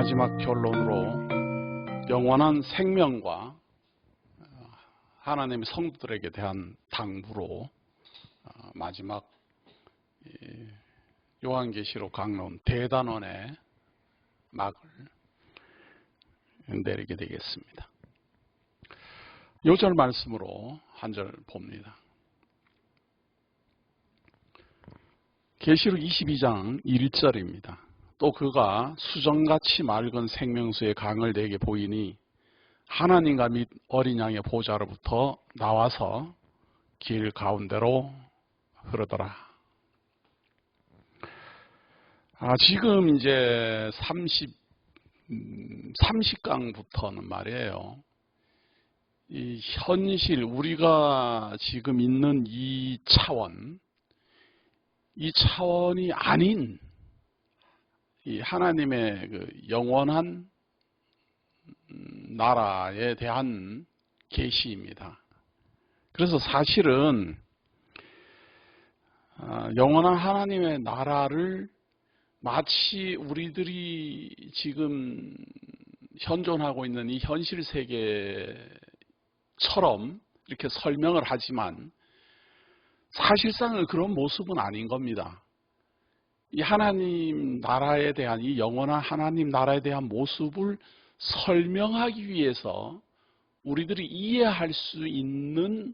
마지막 결론으로 영원한 생명과 하나님의 성도들에게 대한 당부로 마지막 요한계시록 강론 대단원의 막을 내리게 되겠습니다. 요절 말씀으로 한 절 봅니다. 계시록 22장 1절입니다. 또 그가 수정같이 맑은 생명수의 강을 내게 보이니 하나님과 및 어린 양의 보좌로부터 나와서 길 가운데로 흐르더라. 지금 이제 30강부터는 말이에요. 이 현실, 우리가 지금 있는 이 차원이 아닌 이 하나님의 그 영원한 나라에 대한 계시입니다. 그래서 사실은 영원한 하나님의 나라를 마치 우리들이 지금 현존하고 있는 이 현실 세계처럼 이렇게 설명을 하지만 사실상은 그런 모습은 아닌 겁니다. 이 하나님 나라에 대한, 이 영원한 하나님 나라에 대한 모습을 설명하기 위해서 우리들이 이해할 수 있는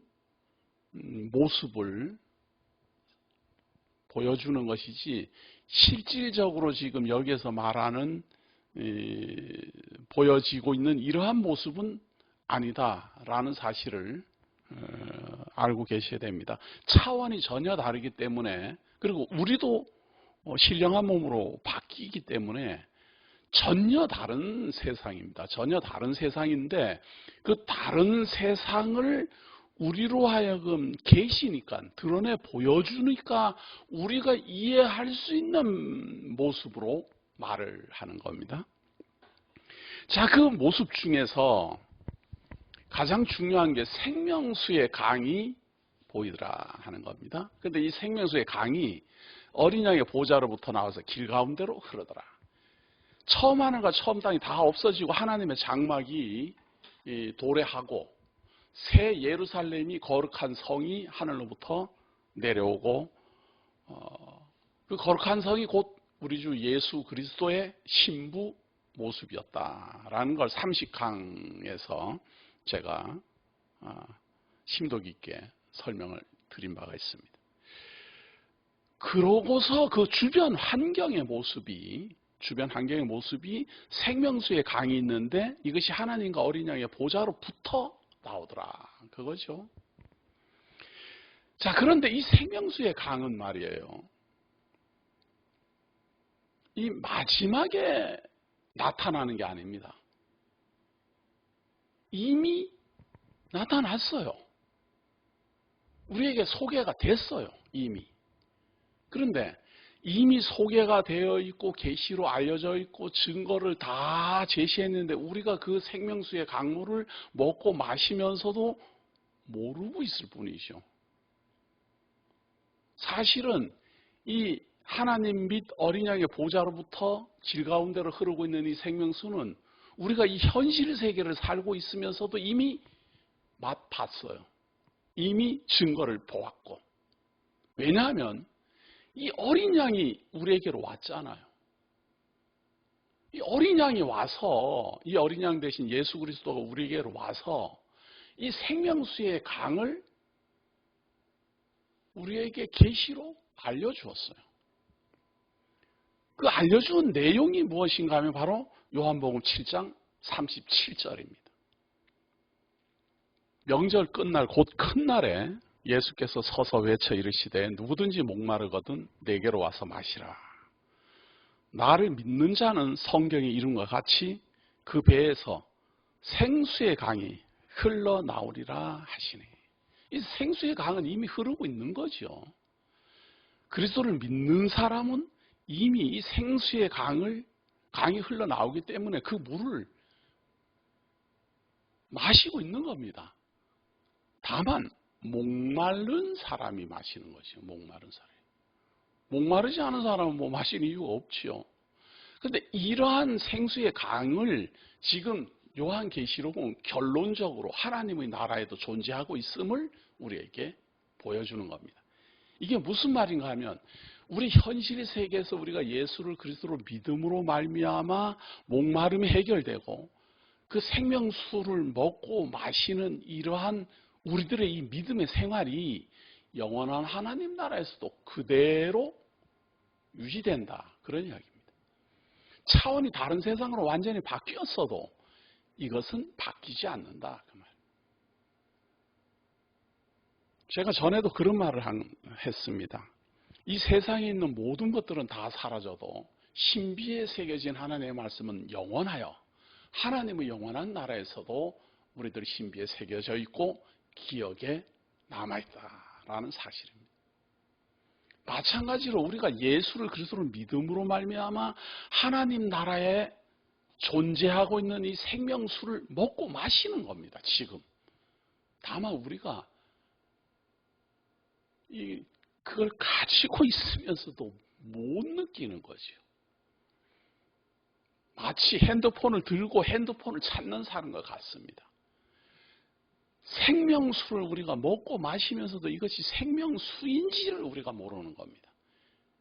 모습을 보여주는 것이지, 실질적으로 지금 여기에서 말하는 보여지고 있는 이러한 모습은 아니다라는 사실을 알고 계셔야 됩니다. 차원이 전혀 다르기 때문에, 그리고 우리도 신령한 몸으로 바뀌기 때문에 전혀 다른 세상입니다. 전혀 다른 세상인데 그 다른 세상을 우리로 하여금 계시니까, 드러내 보여주니까 우리가 이해할 수 있는 모습으로 말을 하는 겁니다. 자, 그 모습 중에서 가장 중요한 게 생명수의 강이 보이더라 하는 겁니다. 그런데 이 생명수의 강이 어린 양의 보좌로부터 나와서 길 가운데로 흐르더라. 처음 하늘과 처음 땅이 다 없어지고 하나님의 장막이 도래하고 새 예루살렘이, 거룩한 성이 하늘로부터 내려오고, 그 거룩한 성이 곧 우리 주 예수 그리스도의 신부 모습이었다라는 걸 30강에서 제가 심도 깊게 설명을 드린 바가 있습니다. 그러고서 그 주변 환경의 모습이 생명수의 강이 있는데 이것이 하나님과 어린 양의 보좌로부터 나오더라, 그거죠. 자, 그런데 이 생명수의 강은 말이에요, 이 마지막에 나타나는 게 아닙니다. 이미 나타났어요. 우리에게 소개가 됐어요, 이미. 그런데 이미 소개가 되어 있고 계시로 알려져 있고 증거를 다 제시했는데 우리가 그 생명수의 강물을 먹고 마시면서도 모르고 있을 뿐이죠. 사실은 이 하나님 및 어린 양의 보좌로부터 길 가운데로 흐르고 있는 이 생명수는 우리가 이 현실 세계를 살고 있으면서도 이미 맛봤어요. 이미 증거를 보았고. 왜냐하면 이 어린 양이 우리에게로 왔잖아요. 이 어린 양이 와서, 이 어린 양 대신 예수 그리스도가 우리에게로 와서 이 생명수의 강을 우리에게 계시로 알려주었어요. 그 알려준 내용이 무엇인가 하면 바로 요한복음 7장 37절입니다. 명절 끝날 곧 큰 날에 예수께서 서서 외쳐 이르시되 누구든지 목마르거든 내게로 와서 마시라. 나를 믿는 자는 성경에 이룬 것 같이 그 배에서 생수의 강이 흘러나오리라 하시네. 이 생수의 강은 이미 흐르고 있는 거죠. 그리스도를 믿는 사람은 이미 이 생수의 강이 흘러나오기 때문에 그 물을 마시고 있는 겁니다. 다만 목마른 사람이 마시는 것이요. 목마른 사람. 목마르지 않은 사람은 뭐 마실 이유가 없지요. 그런데 이러한 생수의 강을 지금 요한계시록은 결론적으로 하나님의 나라에도 존재하고 있음을 우리에게 보여주는 겁니다. 이게 무슨 말인가 하면 우리 현실 세계에서 우리가 예수를 그리스도로 믿음으로 말미암아 목마름이 해결되고 그 생명수를 먹고 마시는 이러한 우리들의 이 믿음의 생활이 영원한 하나님 나라에서도 그대로 유지된다. 그런 이야기입니다. 차원이 다른 세상으로 완전히 바뀌었어도 이것은 바뀌지 않는다. 그 말. 제가 전에도 그런 말을 했습니다. 이 세상에 있는 모든 것들은 다 사라져도 신비에 새겨진 하나님의 말씀은 영원하여 하나님의 영원한 나라에서도 우리들 신비에 새겨져 있고 기억에 남아있다라는 사실입니다. 마찬가지로 우리가 예수를 그리스도를 믿음으로 말미암아 하나님 나라에 존재하고 있는 이 생명수를 먹고 마시는 겁니다. 지금. 다만 우리가 그걸 가지고 있으면서도 못 느끼는 거죠. 마치 핸드폰을 들고 핸드폰을 찾는 사람과 같습니다. 생명수를 우리가 먹고 마시면서도 이것이 생명수인지를 우리가 모르는 겁니다.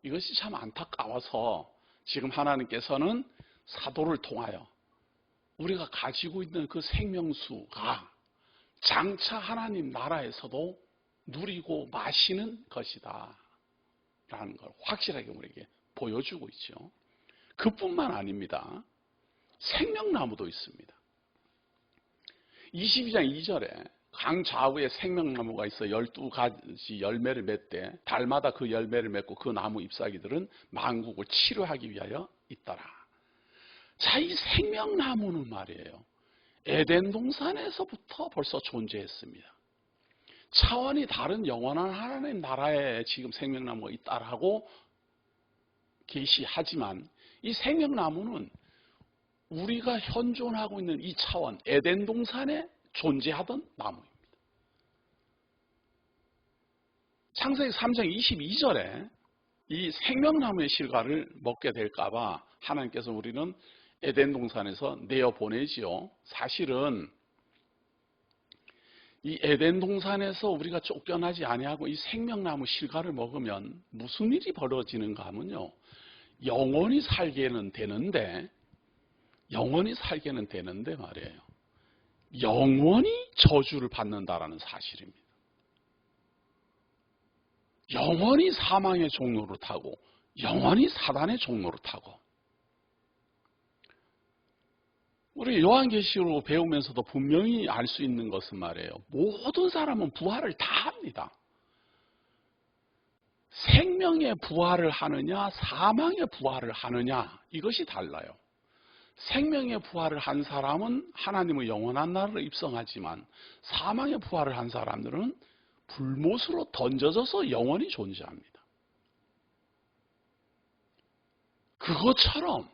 이것이 참 안타까워서 지금 하나님께서는 사도를 통하여 우리가 가지고 있는 그 생명수가 장차 하나님 나라에서도 누리고 마시는 것이다 라는 걸 확실하게 우리에게 보여주고 있죠. 그뿐만 아닙니다. 생명나무도 있습니다. 22장 2절에 강 좌우에 생명나무가 있어 12가지 열매를 맺되 달마다 그 열매를 맺고 그 나무 잎사귀들은 만국을 치료하기 위하여 있더라. 자, 이 생명나무는 말이에요. 에덴 동산에서부터 벌써 존재했습니다. 차원이 다른 영원한 하나님 나라에 지금 생명나무가 있다라고 계시하지만 이 생명나무는 우리가 현존하고 있는 이 차원 에덴 동산에 존재하던 나무입니다. 창세기 3장 22절에 이 생명나무의 실과를 먹게 될까봐 하나님께서 우리는 에덴 동산에서 내어보내지요. 사실은 이 에덴 동산에서 우리가 쫓겨나지 아니하고 이 생명나무 실과를 먹으면 무슨 일이 벌어지는가 하면요. 영원히 살게는 되는데 말이에요. 영원히 저주를 받는다라는 사실입니다. 영원히 사망의 종로를 타고 영원히 사단의 종로를 타고 우리 요한계시록 배우면서도 분명히 알 수 있는 것은 말이에요. 모든 사람은 부활을 다 합니다. 생명의 부활을 하느냐 사망의 부활을 하느냐 이것이 달라요. 생명의 부활을 한 사람은 하나님의 영원한 나라를 입성하지만 사망의 부활을 한 사람들은 불못으로 던져져서 영원히 존재합니다. 그것처럼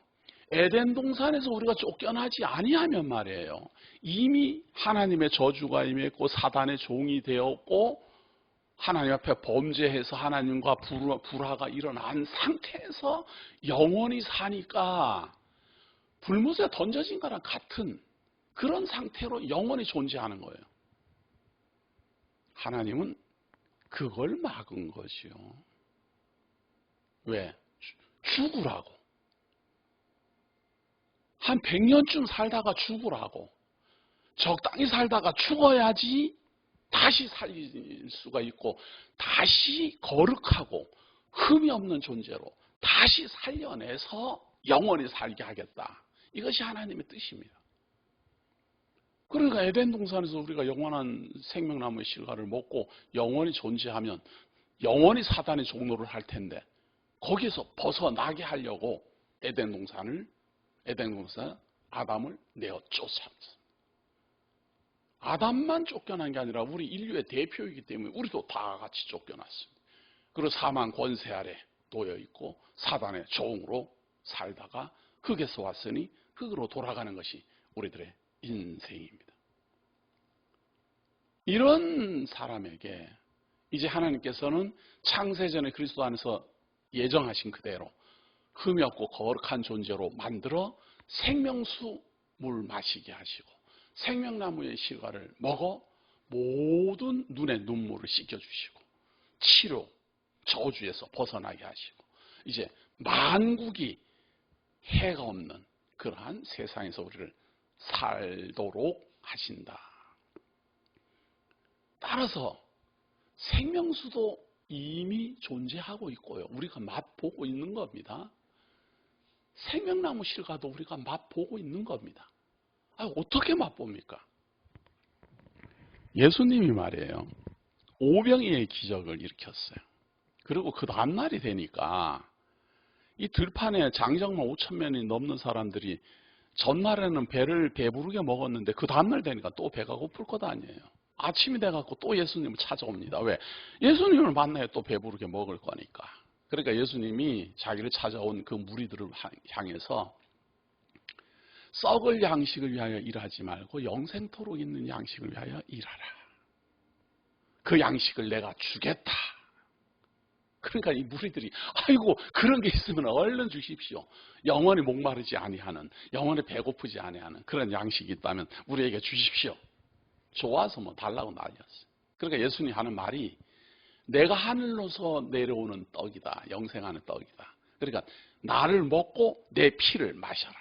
에덴 동산에서 우리가 쫓겨나지 아니하면 말이에요. 이미 하나님의 저주가 임했고 사단의 종이 되었고 하나님 앞에 범죄해서 하나님과 불화가 일어난 상태에서 영원히 사니까 불못에 던져진 거랑 같은 그런 상태로 영원히 존재하는 거예요. 하나님은 그걸 막은 것이요. 왜? 죽으라고. 한 100년쯤 살다가 죽으라고. 적당히 살다가 죽어야지 다시 살릴 수가 있고 다시 거룩하고 흠이 없는 존재로 다시 살려내서 영원히 살게 하겠다. 이것이 하나님의 뜻입니다. 그러니까 에덴 동산에서 우리가 영원한 생명나무의 실과를 먹고 영원히 존재하면 영원히 사단의 종노를 할 텐데 거기서 벗어나게 하려고 에덴 동산 아담을 내어 쫓아왔습니다. 아담만 쫓겨난 게 아니라 우리 인류의 대표이기 때문에 우리도 다 같이 쫓겨났습니다. 그리고 사망 권세 아래 놓여 있고 사단의 종으로 살다가 흙에서 왔으니 흙으로 돌아가는 것이 우리들의 인생입니다. 이런 사람에게 이제 하나님께서는 창세전에 그리스도 안에서 예정하신 그대로 흠이 없고 거룩한 존재로 만들어 생명수 물 마시게 하시고 생명나무의 실과를 먹어 모든 눈의 눈물을 씻겨주시고 치료, 저주에서 벗어나게 하시고 이제 만국이 해가 없는 그러한 세상에서 우리를 살도록 하신다. 따라서 생명수도 이미 존재하고 있고요. 우리가 맛보고 있는 겁니다. 생명나무 실과도 우리가 맛보고 있는 겁니다. 어떻게 맛봅니까? 예수님이 말이에요. 오병이의 기적을 일으켰어요. 그리고 그 다음날이 되니까 이 들판에 장정만 5,000명이 넘는 사람들이 전날에는 배를 배부르게 먹었는데 그 다음날 되니까 또 배가 고플 것 아니에요. 아침이 돼갖고 또 예수님을 찾아옵니다. 왜? 예수님을 만나야 또 배부르게 먹을 거니까. 그러니까 예수님이 자기를 찾아온 그 무리들을 향해서 썩을 양식을 위하여 일하지 말고 영생토록 있는 양식을 위하여 일하라. 그 양식을 내가 주겠다. 그러니까 이 무리들이 아이고 그런 게 있으면 얼른 주십시오. 영원히 목마르지 아니하는, 영원히 배고프지 아니하는 그런 양식이 있다면 우리에게 주십시오. 좋아서 뭐 달라고 난리였어요. 그러니까 예수님이 하는 말이 내가 하늘로서 내려오는 떡이다. 영생하는 떡이다. 그러니까 나를 먹고 내 피를 마셔라.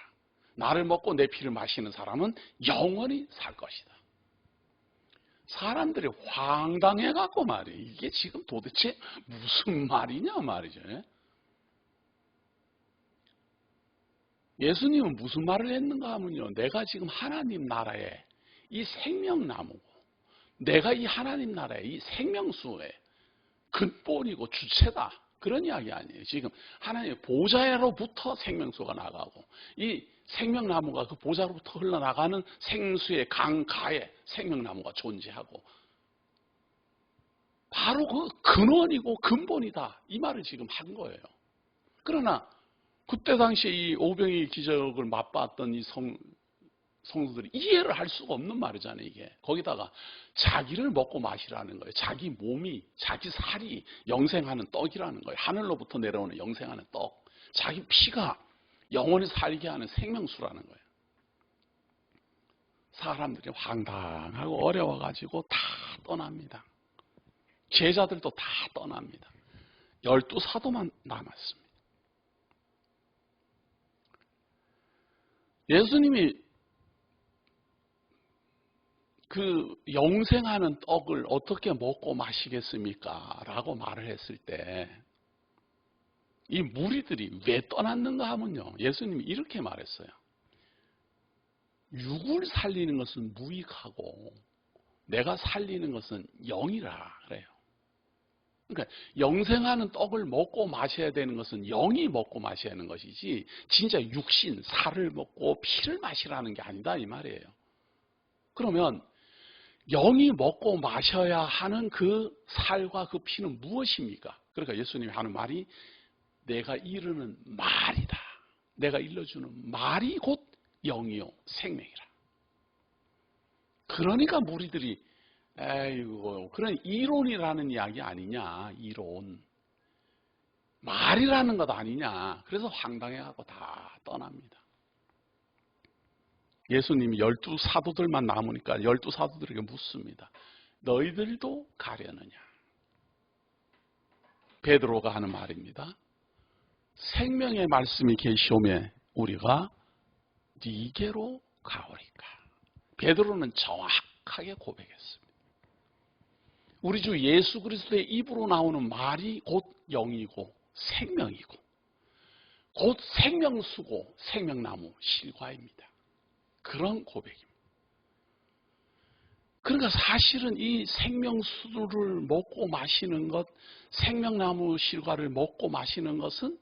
나를 먹고 내 피를 마시는 사람은 영원히 살 것이다. 사람들이 황당해갖고 말이에요. 이게 지금 도대체 무슨 말이냐 말이죠. 예수님은 무슨 말을 했는가 하면요. 내가 지금 하나님 나라에 이 생명나무고 내가 이 하나님 나라의 이 생명수의 근본이고 주체다. 그런 이야기 아니에요. 지금 하나님의 보좌로부터 생명수가 나가고 이 생명나무가 그 보좌로부터 흘러나가는 생수의 강가에 생명나무가 존재하고 바로 그 근원이고 근본이다. 이 말을 지금 한 거예요. 그러나 그때 당시에 이 오병이 기적을 맛봤던 이 성도들이 이해를 할 수가 없는 말이잖아요. 이게 거기다가 자기를 먹고 마시라는 거예요. 자기 몸이 자기 살이 영생하는 떡이라는 거예요. 하늘로부터 내려오는 영생하는 떡. 자기 피가 영원히 살게 하는 생명수라는 거예요. 사람들이 황당하고 어려워가지고 다 떠납니다. 제자들도 다 떠납니다. 12사도만 남았습니다. 예수님이 그 영생하는 떡을 어떻게 먹고 마시겠습니까? 라고 말을 했을 때 이 무리들이 왜 떠났는가 하면요. 예수님이 이렇게 말했어요. 육을 살리는 것은 무익하고 내가 살리는 것은 영이라 그래요. 그러니까 영생하는 떡을 먹고 마셔야 되는 것은 영이 먹고 마셔야 하는 것이지 진짜 육신, 살을 먹고 피를 마시라는 게 아니다 이 말이에요. 그러면 영이 먹고 마셔야 하는 그 살과 그 피는 무엇입니까? 그러니까 예수님이 하는 말이 내가 이르는 말이다. 내가 일러주는 말이 곧 영이요 생명이라. 그러니까 무리들이 에이고 그런 이론이라는 이야기 아니냐. 이론. 말이라는 것 아니냐. 그래서 황당해하고 다 떠납니다. 예수님이 12사도들만 남으니까 12사도들에게 묻습니다. 너희들도 가려느냐? 베드로가 하는 말입니다. 생명의 말씀이 계시오매 우리가 네게로 가오리까. 베드로는 정확하게 고백했습니다. 우리 주 예수 그리스도의 입으로 나오는 말이 곧 영이고 생명이고 곧 생명수고 생명나무 실과입니다. 그런 고백입니다. 그러니까 사실은 이 생명수를 먹고 마시는 것, 생명나무 실과를 먹고 마시는 것은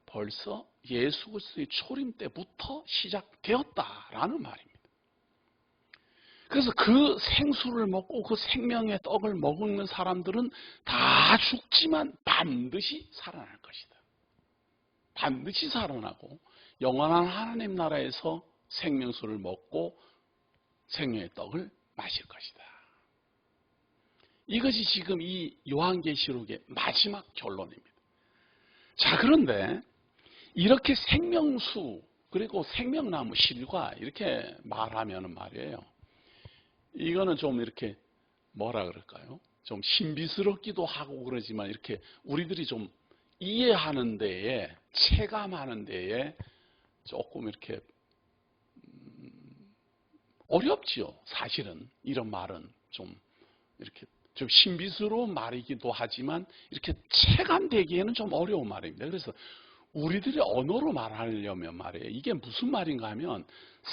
벌써 예수 그리스도의 초림 때부터 시작되었다라는 말입니다. 그래서 그 생수를 먹고 그 생명의 떡을 먹는 사람들은 다 죽지만 반드시 살아날 것이다. 반드시 살아나고 영원한 하나님 나라에서 생명수를 먹고 생명의 떡을 마실 것이다. 이것이 지금 이 요한계시록의 마지막 결론입니다. 자, 그런데 이렇게 생명수 그리고 생명나무 실과 이렇게 말하면은 말이에요. 이거는 좀 이렇게 뭐라 그럴까요? 좀 신비스럽기도 하고 그러지만 이렇게 우리들이 좀 이해하는 데에 체감하는 데에 조금 이렇게 어렵지요. 사실은 이런 말은 좀 이렇게 좀 신비스러운 말이기도 하지만 이렇게 체감되기에는 좀 어려운 말입니다. 그래서 우리들이 언어로 말하려면 말이에요. 이게 무슨 말인가 하면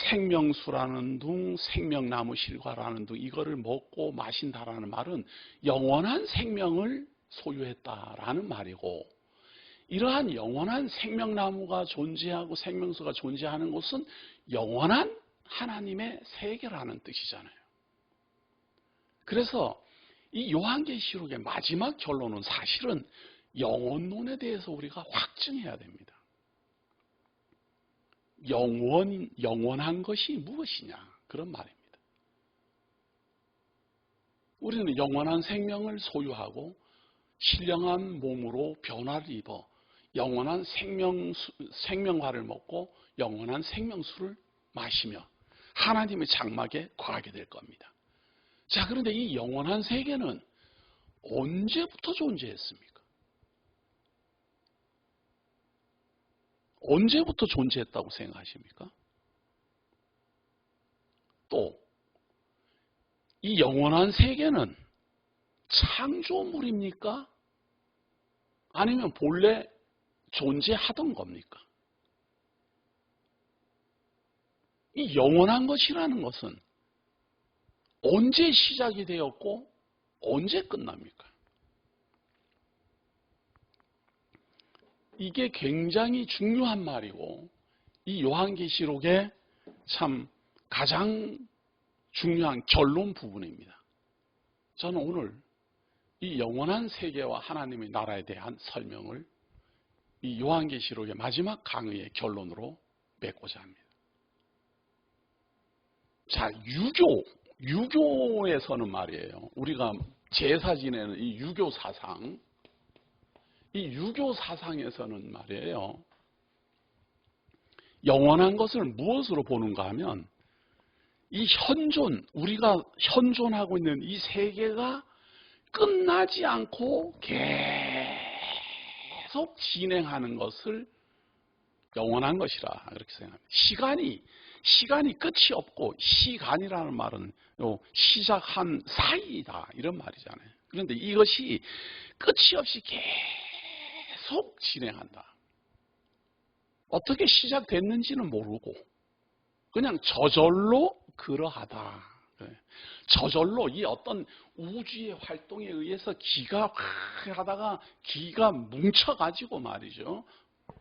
생명수라는 둥, 생명나무 실과라는 둥 이거를 먹고 마신다라는 말은 영원한 생명을 소유했다라는 말이고 이러한 영원한 생명나무가 존재하고 생명수가 존재하는 곳은 영원한 하나님의 세계라는 뜻이잖아요. 그래서 이 요한계시록의 마지막 결론은 사실은 영원론에 대해서 우리가 확증해야 됩니다. 영원한 것이 무엇이냐 그런 말입니다. 우리는 영원한 생명을 소유하고 신령한 몸으로 변화를 입어 영원한 생명화를 먹고 영원한 생명수를 마시며 하나님의 장막에 거하게 될 겁니다. 자, 그런데 이 영원한 세계는 언제부터 존재했습니까? 언제부터 존재했다고 생각하십니까? 또, 이 영원한 세계는 창조물입니까? 아니면 본래 존재하던 겁니까? 이 영원한 것이라는 것은 언제 시작이 되었고 언제 끝납니까? 이게 굉장히 중요한 말이고 이 요한계시록의 참 가장 중요한 결론 부분입니다. 저는 오늘 이 영원한 세계와 하나님의 나라에 대한 설명을 이 요한계시록의 마지막 강의의 결론으로 맺고자 합니다. 자, 유교에서는 말이에요. 우리가 제사 지내는 이 유교 사상, 이 유교 사상에서는 말이에요. 영원한 것을 무엇으로 보는가 하면 이 우리가 현존하고 있는 이 세계가 끝나지 않고 계속 진행하는 것을 영원한 것이라 이렇게 생각합니다. 시간이 끝이 없고 시간이라는 말은 시작한 사이다 이런 말이잖아요. 그런데 이것이 끝이 없이 계속 진행한다. 어떻게 시작됐는지는 모르고 그냥 저절로 그러하다. 저절로 이 어떤 우주의 활동에 의해서 기가 하다가 기가 뭉쳐가지고 말이죠.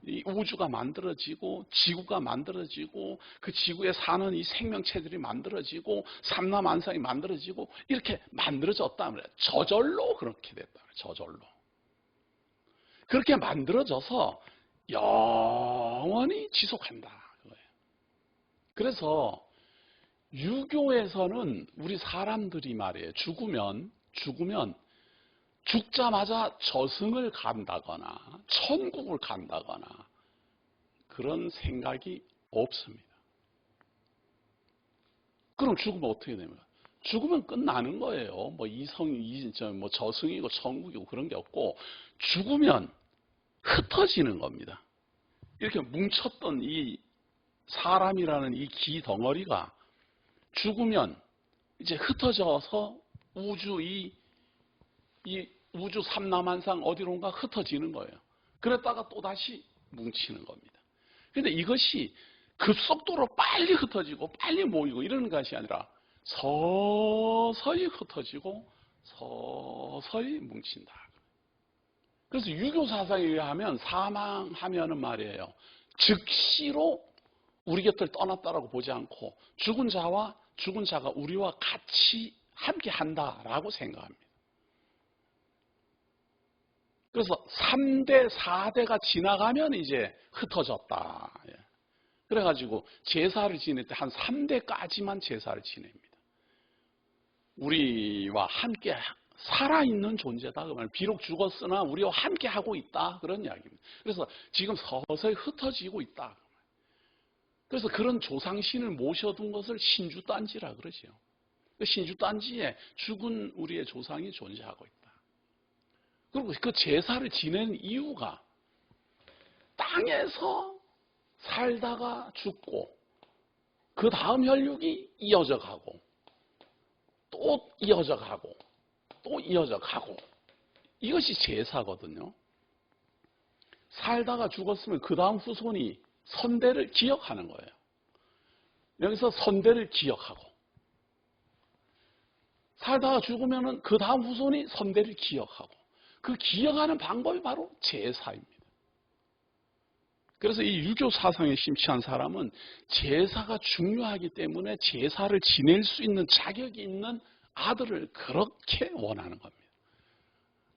이 우주가 만들어지고 지구가 만들어지고 그 지구에 사는 이 생명체들이 만들어지고 삼라만상이 만들어지고 이렇게 만들어졌다 말이에요. 저절로 그렇게 됐다. 저절로. 그렇게 만들어져서 영원히 지속한다. 그거예요. 그래서 유교에서는 우리 사람들이 말이에요. 죽으면 죽자마자 저승을 간다거나 천국을 간다거나 그런 생각이 없습니다. 그럼 죽으면 어떻게 됩니까? 죽으면 끝나는 거예요. 뭐 저승이고 천국이고 그런 게 없고 죽으면 흩어지는 겁니다. 이렇게 뭉쳤던 이 사람이라는 이 기 덩어리가 죽으면 이제 흩어져서 이 우주 삼라만상 어디론가 흩어지는 거예요. 그랬다가 또다시 뭉치는 겁니다. 그런데 이것이 급속도로 빨리 흩어지고 빨리 모이고 이러는 것이 아니라 서서히 흩어지고 서서히 뭉친다. 그래서 유교 사상에 의하면 사망하면은 말이에요. 즉시로 우리 곁을 떠났다라고 보지 않고 죽은 자가 우리와 같이 함께 한다라고 생각합니다. 그래서 3대, 4대가 지나가면 이제 흩어졌다. 그래가지고 제사를 지낼 때 한 3대까지만 제사를 지냅니다. 우리와 함께 살아있는 존재다. 그 말. 비록 죽었으나 우리와 함께 하고 있다. 그런 이야기입니다. 그래서 지금 서서히 흩어지고 있다. 그래서 그런 조상신을 모셔둔 것을 신주단지라 그러죠. 신주단지에 죽은 우리의 조상이 존재하고 있다. 그리고 그 제사를 지내는 이유가 땅에서 살다가 죽고 그 다음 혈육이 이어져 가고 또 이어져 가고 또 이어져 가고 이것이 제사거든요. 살다가 죽었으면 그 다음 후손이 선대를 기억하는 거예요. 여기서 선대를 기억하고 살다가 죽으면 그 다음 후손이 선대를 기억하고 그 기억하는 방법이 바로 제사입니다. 그래서 이 유교 사상에 심취한 사람은 제사가 중요하기 때문에 제사를 지낼 수 있는 자격이 있는 아들을 그렇게 원하는 겁니다.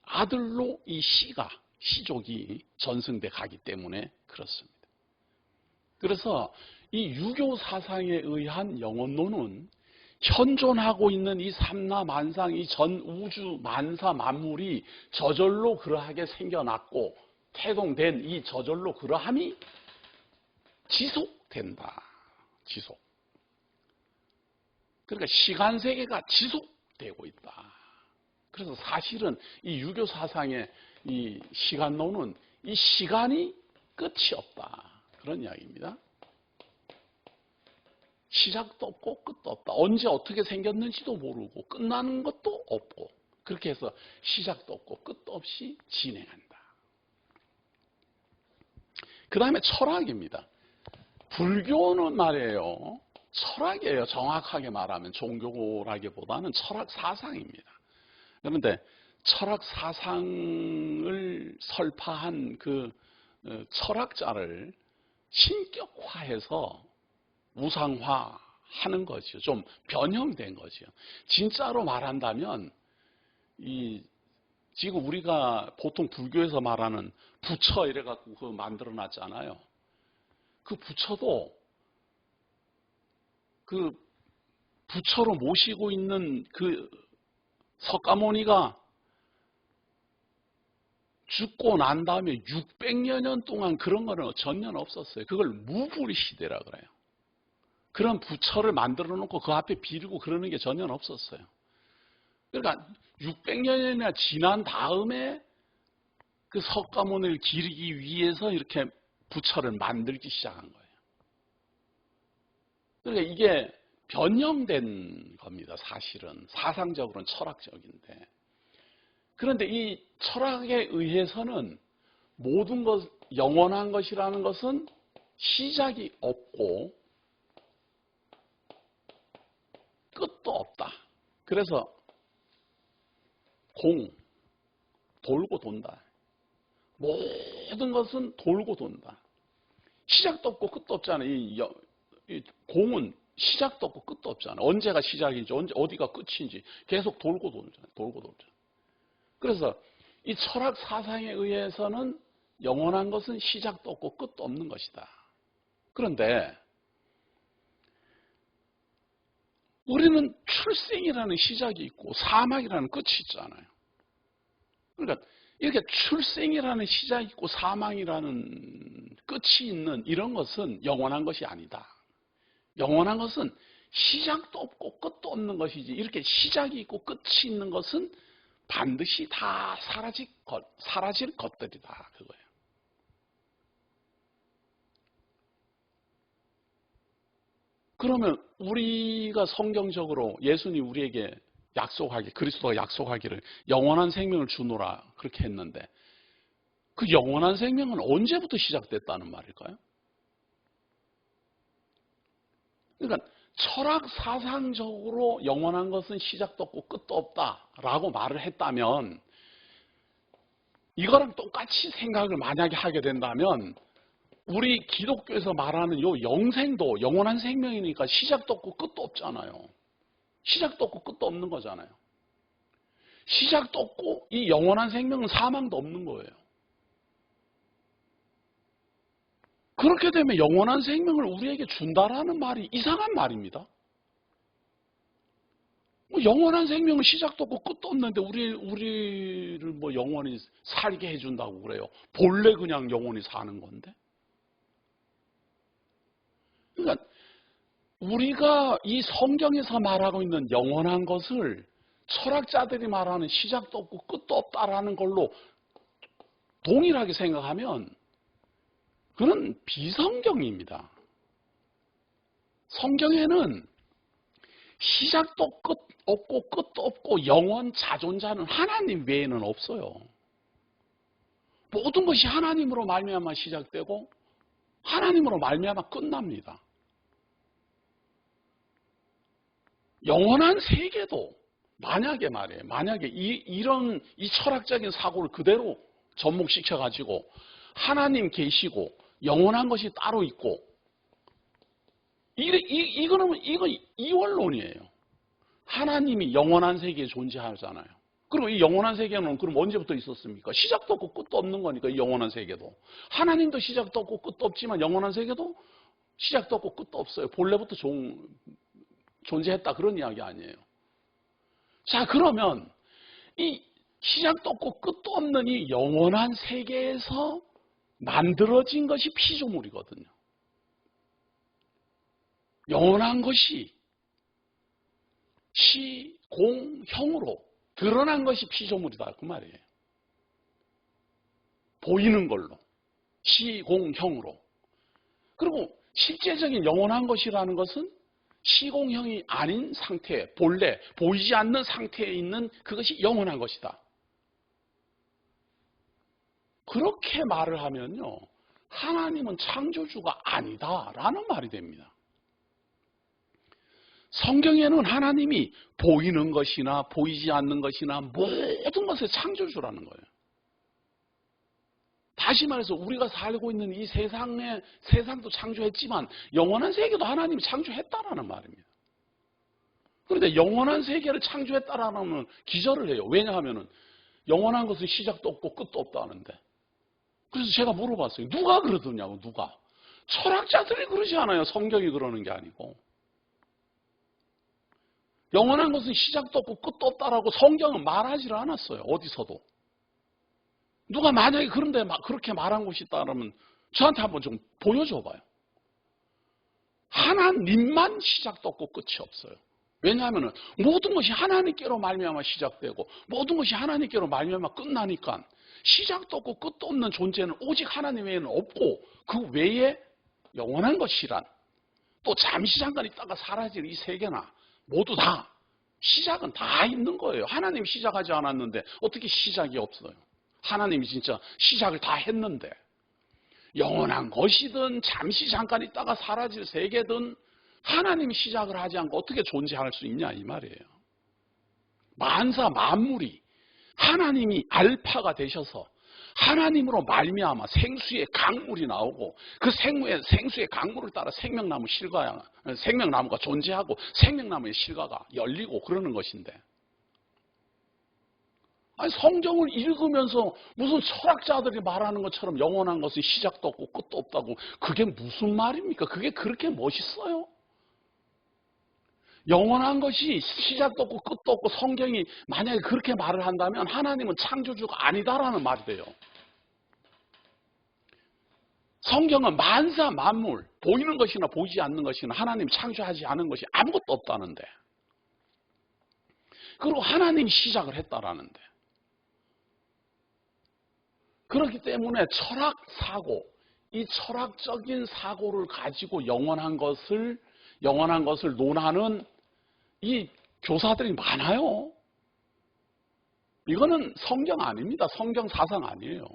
아들로 이 시족이 전승돼 가기 때문에 그렇습니다. 그래서 이 유교 사상에 의한 영원론은 현존하고 있는 이 삼라만상, 이 전 우주 만사 만물이 저절로 그러하게 생겨났고 태동된 이 저절로 그러함이 지속된다. 지속. 그러니까 시간 세계가 지속되고 있다. 그래서 사실은 이 유교 사상의 이 시간론은 이 시간이 끝이 없다. 그런 이야기입니다. 시작도 없고 끝도 없다. 언제 어떻게 생겼는지도 모르고 끝나는 것도 없고 그렇게 해서 시작도 없고 끝도 없이 진행한다. 그 다음에 철학입니다. 불교는 말이에요. 철학이에요. 정확하게 말하면 종교라기보다는 철학 사상입니다. 그런데 철학 사상을 설파한 그 철학자를 신격화해서 우상화하는 거죠. 좀 변형된 거죠. 진짜로 말한다면 지금 우리가 보통 불교에서 말하는 부처 이래갖고 그 만들어놨잖아요. 그 부처도 그 부처로 모시고 있는 그 석가모니가 죽고 난 다음에 600여 년 동안 그런 거는 전혀 없었어요. 그걸 무불시대라 그래요. 그런 부처를 만들어 놓고 그 앞에 비리고 그러는 게 전혀 없었어요. 그러니까 600년이나 지난 다음에 그 석가모니를 기리기 위해서 이렇게 부처를 만들기 시작한 거예요. 그러니까 이게 변형된 겁니다. 사실은 사상적으로는 철학적인데 그런데 이 철학에 의해서는 모든 것 영원한 것이라는 것은 시작이 없고 끝도 없다. 그래서 돌고 돈다. 모든 것은 돌고 돈다. 시작도 없고 끝도 없잖아요. 이 공은 시작도 없고 끝도 없잖아요. 언제가 시작인지 어디가 끝인지 계속 돌고 돌잖아요. 돌고 돌잖아요. 그래서 이 철학 사상에 의해서는 영원한 것은 시작도 없고 끝도 없는 것이다. 그런데 우리는 출생이라는 시작이 있고 사망이라는 끝이 있잖아요. 그러니까 이렇게 출생이라는 시작이 있고 사망이라는 끝이 있는 이런 것은 영원한 것이 아니다. 영원한 것은 시작도 없고 끝도 없는 것이지 이렇게 시작이 있고 끝이 있는 것은 반드시 다 사라질 것들이다. 그거예요. 그러면 우리가 성경적으로 예수님 우리에게 그리스도가 약속하기를 영원한 생명을 주노라 그렇게 했는데 그 영원한 생명은 언제부터 시작됐다는 말일까요? 그러니까 철학 사상적으로 영원한 것은 시작도 없고 끝도 없다라고 말을 했다면 이거랑 똑같이 생각을 만약에 하게 된다면 우리 기독교에서 말하는 요 영생도 영원한 생명이니까 시작도 없고 끝도 없잖아요. 시작도 없고 끝도 없는 거잖아요. 시작도 없고 이 영원한 생명은 사망도 없는 거예요. 그렇게 되면 영원한 생명을 우리에게 준다라는 말이 이상한 말입니다. 영원한 생명은 시작도 없고 끝도 없는데 우리를 뭐 영원히 살게 해준다고 그래요. 본래 그냥 영원히 사는 건데. 그러니까 우리가 이 성경에서 말하고 있는 영원한 것을 철학자들이 말하는 시작도 없고 끝도 없다라는 걸로 동일하게 생각하면 그건 비성경입니다. 성경에는 시작도 끝 없고 끝도 없고 영원 자존자는 하나님 외에는 없어요. 모든 것이 하나님으로 말미암아 시작되고 하나님으로 말미암아 끝납니다. 영원한 세계도 만약에 말이에요. 만약에 이 철학적인 사고를 그대로 접목시켜 가지고 하나님 계시고 영원한 것이 따로 있고 이거 이원론이에요. 하나님이 영원한 세계에 존재하잖아요. 그리고 이 영원한 세계는 그럼 언제부터 있었습니까? 시작도 없고 끝도 없는 거니까 이 영원한 세계도. 하나님도 시작도 없고 끝도 없지만 영원한 세계도 시작도 없고 끝도 없어요. 본래부터 존재했다 그런 이야기 아니에요. 자, 그러면 이 시작도 없고 끝도 없는 이 영원한 세계에서 만들어진 것이 피조물이거든요. 영원한 것이 시공형으로 드러난 것이 피조물이다 그 말이에요. 보이는 걸로 시공형으로. 그리고 실제적인 영원한 것이라는 것은 시공형이 아닌 상태, 본래 보이지 않는 상태에 있는 그것이 영원한 것이다. 그렇게 말을 하면요, 하나님은 창조주가 아니다라는 말이 됩니다. 성경에는 하나님이 보이는 것이나 보이지 않는 것이나 모든 것의 창조주라는 거예요. 다시 말해서 우리가 살고 있는 이 세상도 창조했지만 영원한 세계도 하나님이 창조했다라는 말입니다. 그런데 영원한 세계를 창조했다라는 기절을 해요. 왜냐하면 영원한 것은 시작도 없고 끝도 없다는데. 그래서 제가 물어봤어요. 누가 그러더냐고, 누가. 철학자들이 그러지 않아요. 성경이 그러는 게 아니고. 영원한 것은 시작도 없고 끝도 없다라고 성경은 말하지 않았어요. 어디서도. 누가 만약에 그런데 그렇게 말한 곳이 있다면 저한테 한번 좀 보여줘 봐요. 하나님만 시작도 없고 끝이 없어요. 왜냐하면 모든 것이 하나님께로 말미암아 시작되고 모든 것이 하나님께로 말미암아 끝나니까 시작도 없고 끝도 없는 존재는 오직 하나님 외에는 없고 그 외에 영원한 것이란 또 잠시 잠깐 있다가 사라질 이 세계나 모두 다 시작은 다 있는 거예요. 하나님이 시작하지 않았는데 어떻게 시작이 없어요? 하나님이 진짜 시작을 다 했는데 영원한 것이든 잠시 잠깐 있다가 사라질 세계든 하나님이 시작을 하지 않고 어떻게 존재할 수 있냐 이 말이에요. 만사 만물이 하나님이 알파가 되셔서 하나님으로 말미암아 생수의 강물이 나오고 그 생수의 강물을 따라 생명나무가 존재하고 생명나무의 실과가 열리고 그러는 것인데 아니 성경을 읽으면서 무슨 철학자들이 말하는 것처럼 영원한 것은 시작도 없고 끝도 없다고 그게 무슨 말입니까? 그게 그렇게 멋있어요? 영원한 것이 시작도 없고 끝도 없고 성경이 만약에 그렇게 말을 한다면 하나님은 창조주가 아니다라는 말이 돼요. 성경은 만사 만물, 보이는 것이나 보이지 않는 것이나 하나님이 창조하지 않은 것이 아무것도 없다는데 그리고 하나님이 시작을 했다라는데 그렇기 때문에 철학 사고, 이 철학적인 사고를 가지고 영원한 것을 논하는 이 교사들이 많아요. 이거는 성경 아닙니다. 성경 사상 아니에요.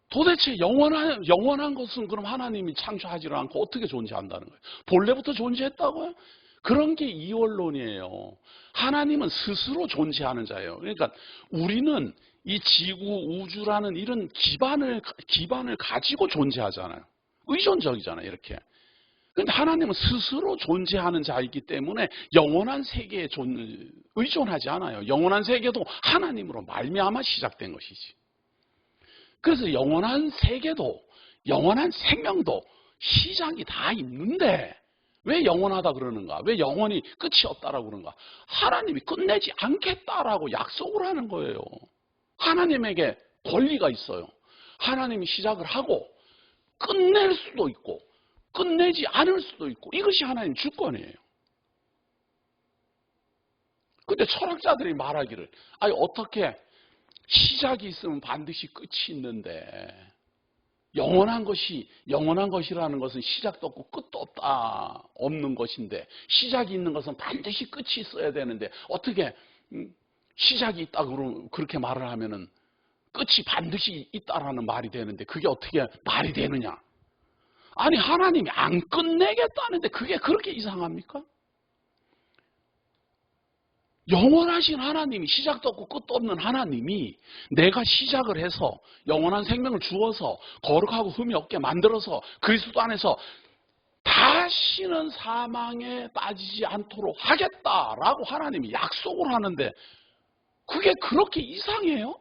도대체 영원한 것은 그럼 하나님이 창조하지 않고 어떻게 존재한다는 거예요? 본래부터 존재했다고요? 그런 게 이원론이에요. 하나님은 스스로 존재하는 자예요. 그러니까 우리는 이 지구, 우주라는 이런 기반을 가지고 존재하잖아요. 의존적이잖아요, 이렇게. 그런데 하나님은 스스로 존재하는 자이기 때문에 영원한 세계에 의존하지 않아요. 영원한 세계도 하나님으로 말미암아 시작된 것이지. 그래서 영원한 세계도, 영원한 생명도 시작이 다 있는데 왜 영원하다 그러는가? 왜 영원히 끝이 없다라고 그러는가? 하나님이 끝내지 않겠다라고 약속을 하는 거예요. 하나님에게 권리가 있어요. 하나님이 시작을 하고 끝낼 수도 있고 끝내지 않을 수도 있고 이것이 하나님 주권이에요. 근데 철학자들이 말하기를 아니 어떻게 시작이 있으면 반드시 끝이 있는데 영원한 것이라는 것은 시작도 없고 끝도 없는 것인데 시작이 있는 것은 반드시 끝이 있어야 되는데 어떻게 시작이 있다고 그렇게 말을 하면은 끝이 반드시 있다라는 말이 되는데 그게 어떻게 말이 되느냐? 아니 하나님이 안 끝내겠다는데 그게 그렇게 이상합니까? 영원하신 하나님이 시작도 없고 끝도 없는 하나님이 내가 시작을 해서 영원한 생명을 주어서 거룩하고 흠이 없게 만들어서 그리스도 안에서 다시는 사망에 빠지지 않도록 하겠다라고 하나님이 약속을 하는데 그게 그렇게 이상해요?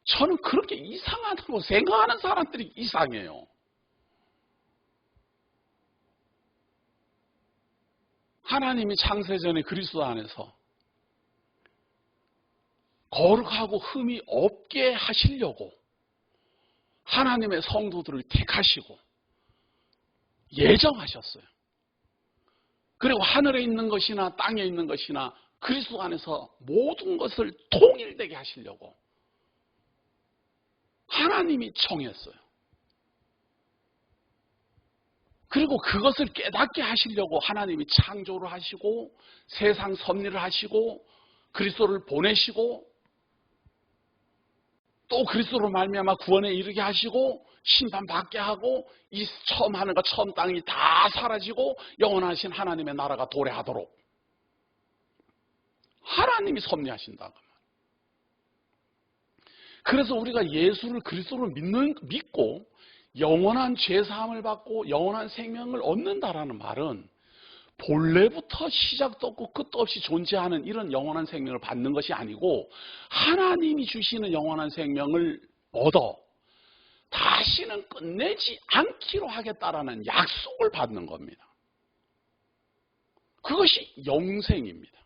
저는 그렇게 이상하다고 생각하는 사람들이 이상해요. 하나님이 창세전에 그리스도 안에서 거룩하고 흠이 없게 하시려고 하나님의 성도들을 택하시고 예정하셨어요. 그리고 하늘에 있는 것이나 땅에 있는 것이나 그리스도 안에서 모든 것을 통일되게 하시려고 하나님이 정했어요. 그리고 그것을 깨닫게 하시려고 하나님이 창조를 하시고 세상 섭리를 하시고 그리스도를 보내시고 또 그리스도로 말미암아 구원에 이르게 하시고 심판받게 하고 이 처음 하늘과 처음 땅이 다 사라지고 영원하신 하나님의 나라가 도래하도록 하나님이 섭리하신다. 그래서 우리가 예수를 그리스도를 믿고 영원한 죄사함을 받고 영원한 생명을 얻는다라는 말은 본래부터 시작도 없고 끝도 없이 존재하는 이런 영원한 생명을 받는 것이 아니고 하나님이 주시는 영원한 생명을 얻어 다시는 끝내지 않기로 하겠다라는 약속을 받는 겁니다. 그것이 영생입니다.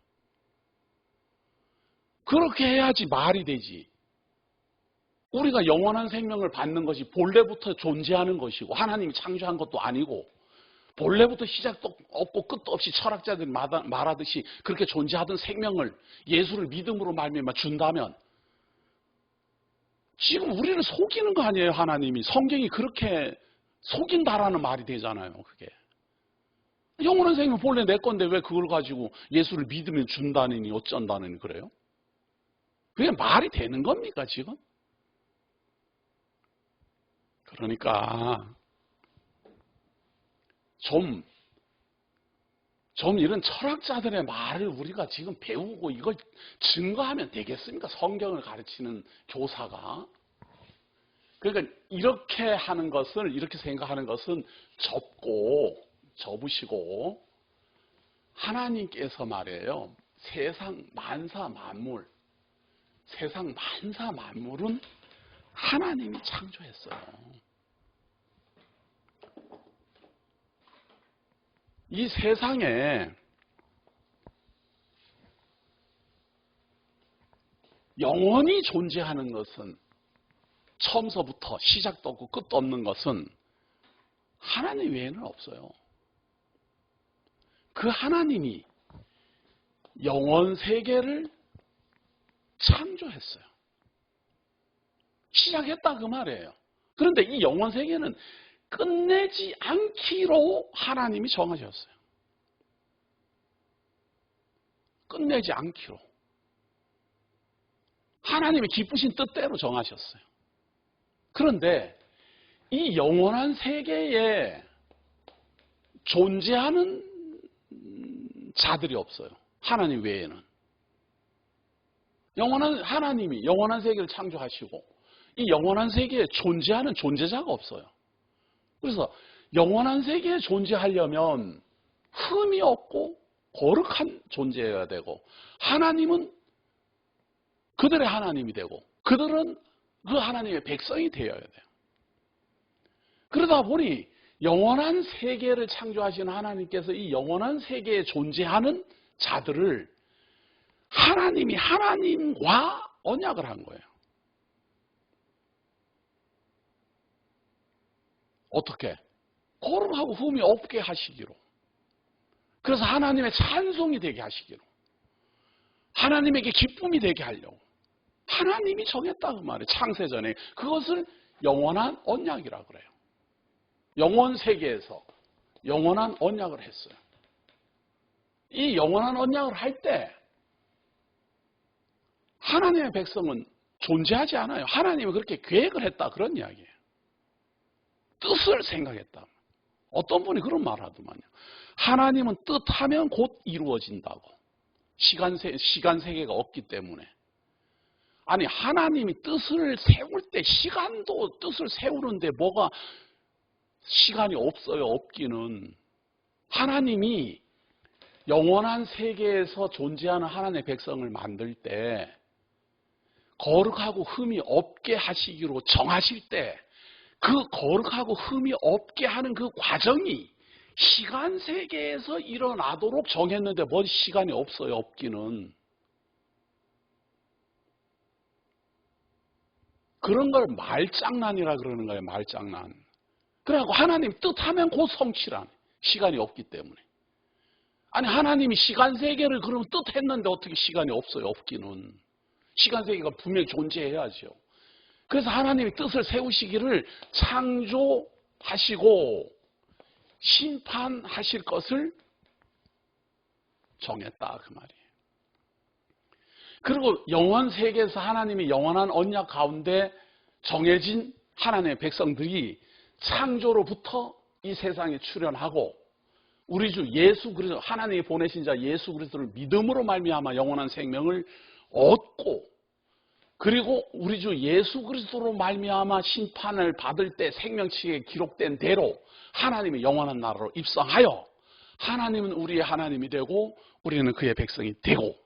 그렇게 해야지 말이 되지. 우리가 영원한 생명을 받는 것이 본래부터 존재하는 것이고 하나님이 창조한 것도 아니고 본래부터 시작도 없고 끝도 없이 철학자들이 말하듯이 그렇게 존재하던 생명을 예수를 믿음으로 말미암아 준다면 지금 우리를 속이는 거 아니에요. 하나님이 성경이 그렇게 속인다라는 말이 되잖아요. 그게 영원한 생명 본래 내 건데 왜 그걸 가지고 예수를 믿으면 준다느니 어쩐다느니 그래요? 그게 말이 되는 겁니까 지금? 그러니까 좀 이런 철학자들의 말을 우리가 지금 배우고 이걸 증거하면 되겠습니까? 성경을 가르치는 교사가. 그러니까 이렇게 하는 것을 이렇게 생각하는 것은 접으시고 하나님께서 말이에요. 세상 만사 만물은 하나님이 창조했어요. 이 세상에 영원히 존재하는 것은 처음서부터 시작도 없고 끝도 없는 것은 하나님 외에는 없어요. 그 하나님이 영원 세계를 창조했어요. 시작했다 그 말이에요. 그런데 이 영원 세계는 끝내지 않기로 하나님이 정하셨어요. 끝내지 않기로. 하나님의 기쁘신 뜻대로 정하셨어요. 그런데 이 영원한 세계에 존재하는 자들이 없어요. 하나님 외에는. 하나님이 영원한 세계를 창조하시고 이 영원한 세계에 존재하는 존재자가 없어요. 그래서 영원한 세계에 존재하려면 흠이 없고 거룩한 존재여야 되고 하나님은 그들의 하나님이 되고 그들은 그 하나님의 백성이 되어야 돼요. 그러다 보니 영원한 세계를 창조하신 하나님께서 이 영원한 세계에 존재하는 자들을 하나님이 하나님과 언약을 한 거예요. 어떻게? 거룩하고 흠이 없게 하시기로. 그래서 하나님의 찬송이 되게 하시기로. 하나님에게 기쁨이 되게 하려고. 하나님이 정했다 그 말이에요. 창세전에. 그것을 영원한 언약이라고 그래요. 영원 세계에서 영원한 언약을 했어요. 이 영원한 언약을 할 때 하나님의 백성은 존재하지 않아요. 하나님이 그렇게 계획을 했다 그런 이야기예요. 뜻을 생각했다. 어떤 분이 그런 말을 하더만요. 하나님은 뜻하면 곧 이루어진다고. 시간 세계가 없기 때문에. 아니 하나님이 뜻을 세울 때 시간도 뜻을 세우는데 뭐가 시간이 없어요. 없기는. 하나님이 영원한 세계에서 존재하는 하나님의 백성을 만들 때 거룩하고 흠이 없게 하시기로 정하실 때 그 거룩하고 흠이 없게 하는 그 과정이 시간 세계에서 일어나도록 정했는데 뭐 시간이 없어요. 없기는. 그런 걸 말장난이라 그러는 거예요. 말장난. 그래갖고 하나님 뜻하면 곧 성취란. 시간이 없기 때문에. 아니 하나님이 시간 세계를 그러면 뜻했는데 어떻게 시간이 없어요. 없기는. 시간 세계가 분명히 존재해야죠. 그래서 하나님이 뜻을 세우시기를 창조하시고 심판하실 것을 정했다 그 말이에요. 그리고 영원 세계에서 하나님이 영원한 언약 가운데 정해진 하나님의 백성들이 창조로부터 이 세상에 출현하고 우리 주 예수 그리스도 하나님이 보내신 자 예수 그리스도를 믿음으로 말미암아 영원한 생명을 얻고 그리고 우리 주 예수 그리스도로 말미암아 심판을 받을 때 생명책에 기록된 대로 하나님의 영원한 나라로 입성하여 하나님은 우리의 하나님이 되고 우리는 그의 백성이 되고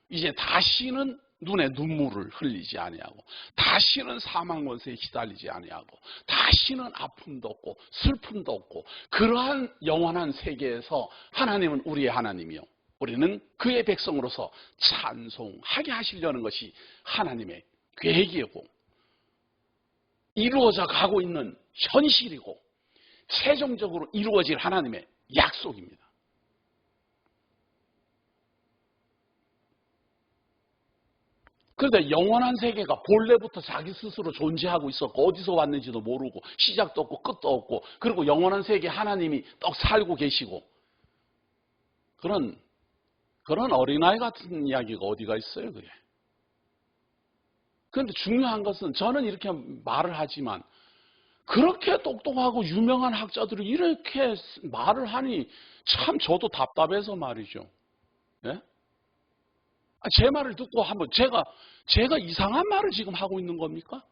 이제 다시는 눈에 눈물을 흘리지 아니하고 다시는 사망 권세에 시달리지 아니하고 다시는 아픔도 없고 슬픔도 없고 그러한 영원한 세계에서 하나님은 우리의 하나님이요 우리는 그의 백성으로서 찬송하게 하시려는 것이 하나님의 계획이고 이루어져 가고 있는 현실이고 최종적으로 이루어질 하나님의 약속입니다. 그런데 영원한 세계가 본래부터 자기 스스로 존재하고 있었고 어디서 왔는지도 모르고 시작도 없고 끝도 없고 그리고 영원한 세계에 하나님이 떡 살고 계시고 그런 어린아이 같은 이야기가 어디가 있어요, 그게. 그런데 중요한 것은 저는 이렇게 말을 하지만 그렇게 똑똑하고 유명한 학자들이 이렇게 말을 하니 참 저도 답답해서 말이죠. 예? 제 말을 듣고 한번 제가 이상한 말을 지금 하고 있는 겁니까?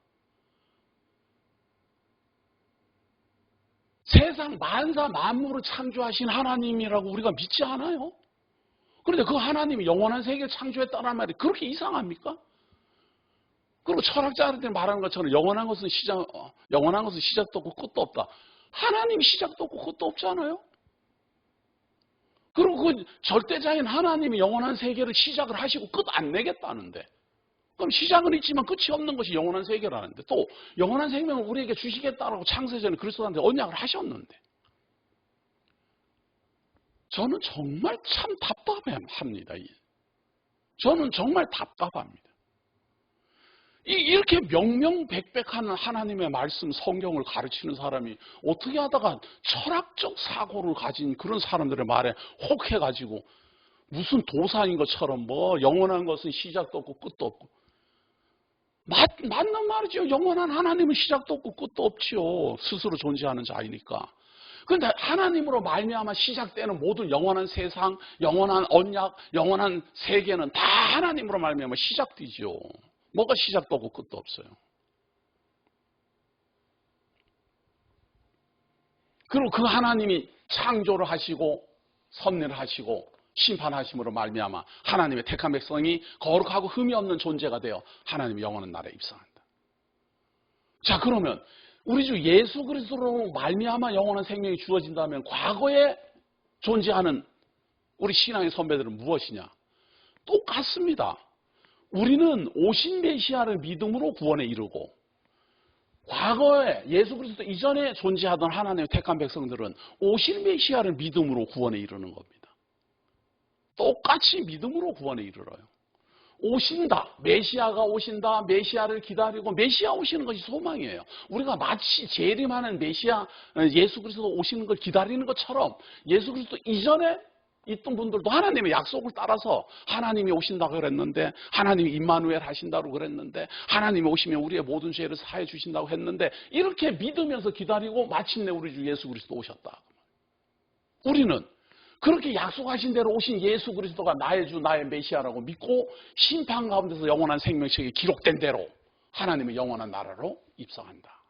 세상 만사 만물을 창조하신 하나님이라고 우리가 믿지 않아요? 그런데 그 하나님이 영원한 세계를 창조했다는 말이 그렇게 이상합니까? 그리고 철학자들이 말하는 것처럼 영원한 것은 시작도 없고 끝도 없다. 하나님이 시작도 없고 끝도 없잖아요? 그리고 그 절대자인 하나님이 영원한 세계를 시작을 하시고 끝 안 내겠다는데 그럼 시작은 있지만 끝이 없는 것이 영원한 세계라는데 또 영원한 생명을 우리에게 주시겠다라고 창세전에 그리스도한테 언약을 하셨는데 저는 정말 참 답답합니다. 저는 정말 답답합니다. 이렇게 명명백백한 하나님의 말씀 성경을 가르치는 사람이 어떻게 하다가 철학적 사고를 가진 그런 사람들의 말에 혹해가지고 무슨 도사인 것처럼 뭐 영원한 것은 시작도 없고 끝도 없고 맞는 말이죠. 영원한 하나님은 시작도 없고 끝도 없지요. 스스로 존재하는 자이니까. 그런데 하나님으로 말미암아 시작되는 모든 영원한 세상, 영원한 언약, 영원한 세계는 다 하나님으로 말미암아 시작되지요. 뭐가 시작도 없고 끝도 없어요. 그리고 그 하나님이 창조를 하시고 섭리를 하시고 심판하심으로 말미암아 하나님의 택한 백성이 거룩하고 흠이 없는 존재가 되어 하나님의 영원한 나라에 입성한다. 자, 그러면 우리 주 예수 그리스도로 말미암아 영원한 생명이 주어진다면 과거에 존재하는 우리 신앙의 선배들은 무엇이냐? 똑같습니다. 우리는 오신 메시아를 믿음으로 구원에 이르고 과거에 예수 그리스도 이전에 존재하던 하나님의 택한 백성들은 오실 메시아를 믿음으로 구원에 이르는 겁니다. 똑같이 믿음으로 구원에 이르러요. 오신다. 메시아가 오신다. 메시아를 기다리고 메시아 오시는 것이 소망이에요. 우리가 마치 재림하는 메시아 예수 그리스도 오시는 걸 기다리는 것처럼 예수 그리스도 이전에 있던 분들도 하나님의 약속을 따라서 하나님이 오신다고 그랬는데 하나님이 임마누엘 하신다고 그랬는데 하나님이 오시면 우리의 모든 죄를 사해 주신다고 했는데 이렇게 믿으면서 기다리고 마침내 우리 주 예수 그리스도 오셨다. 우리는 그렇게 약속하신 대로 오신 예수 그리스도가 나의 주 나의 메시아라고 믿고 심판 가운데서 영원한 생명책이 기록된 대로 하나님의 영원한 나라로 입성한다.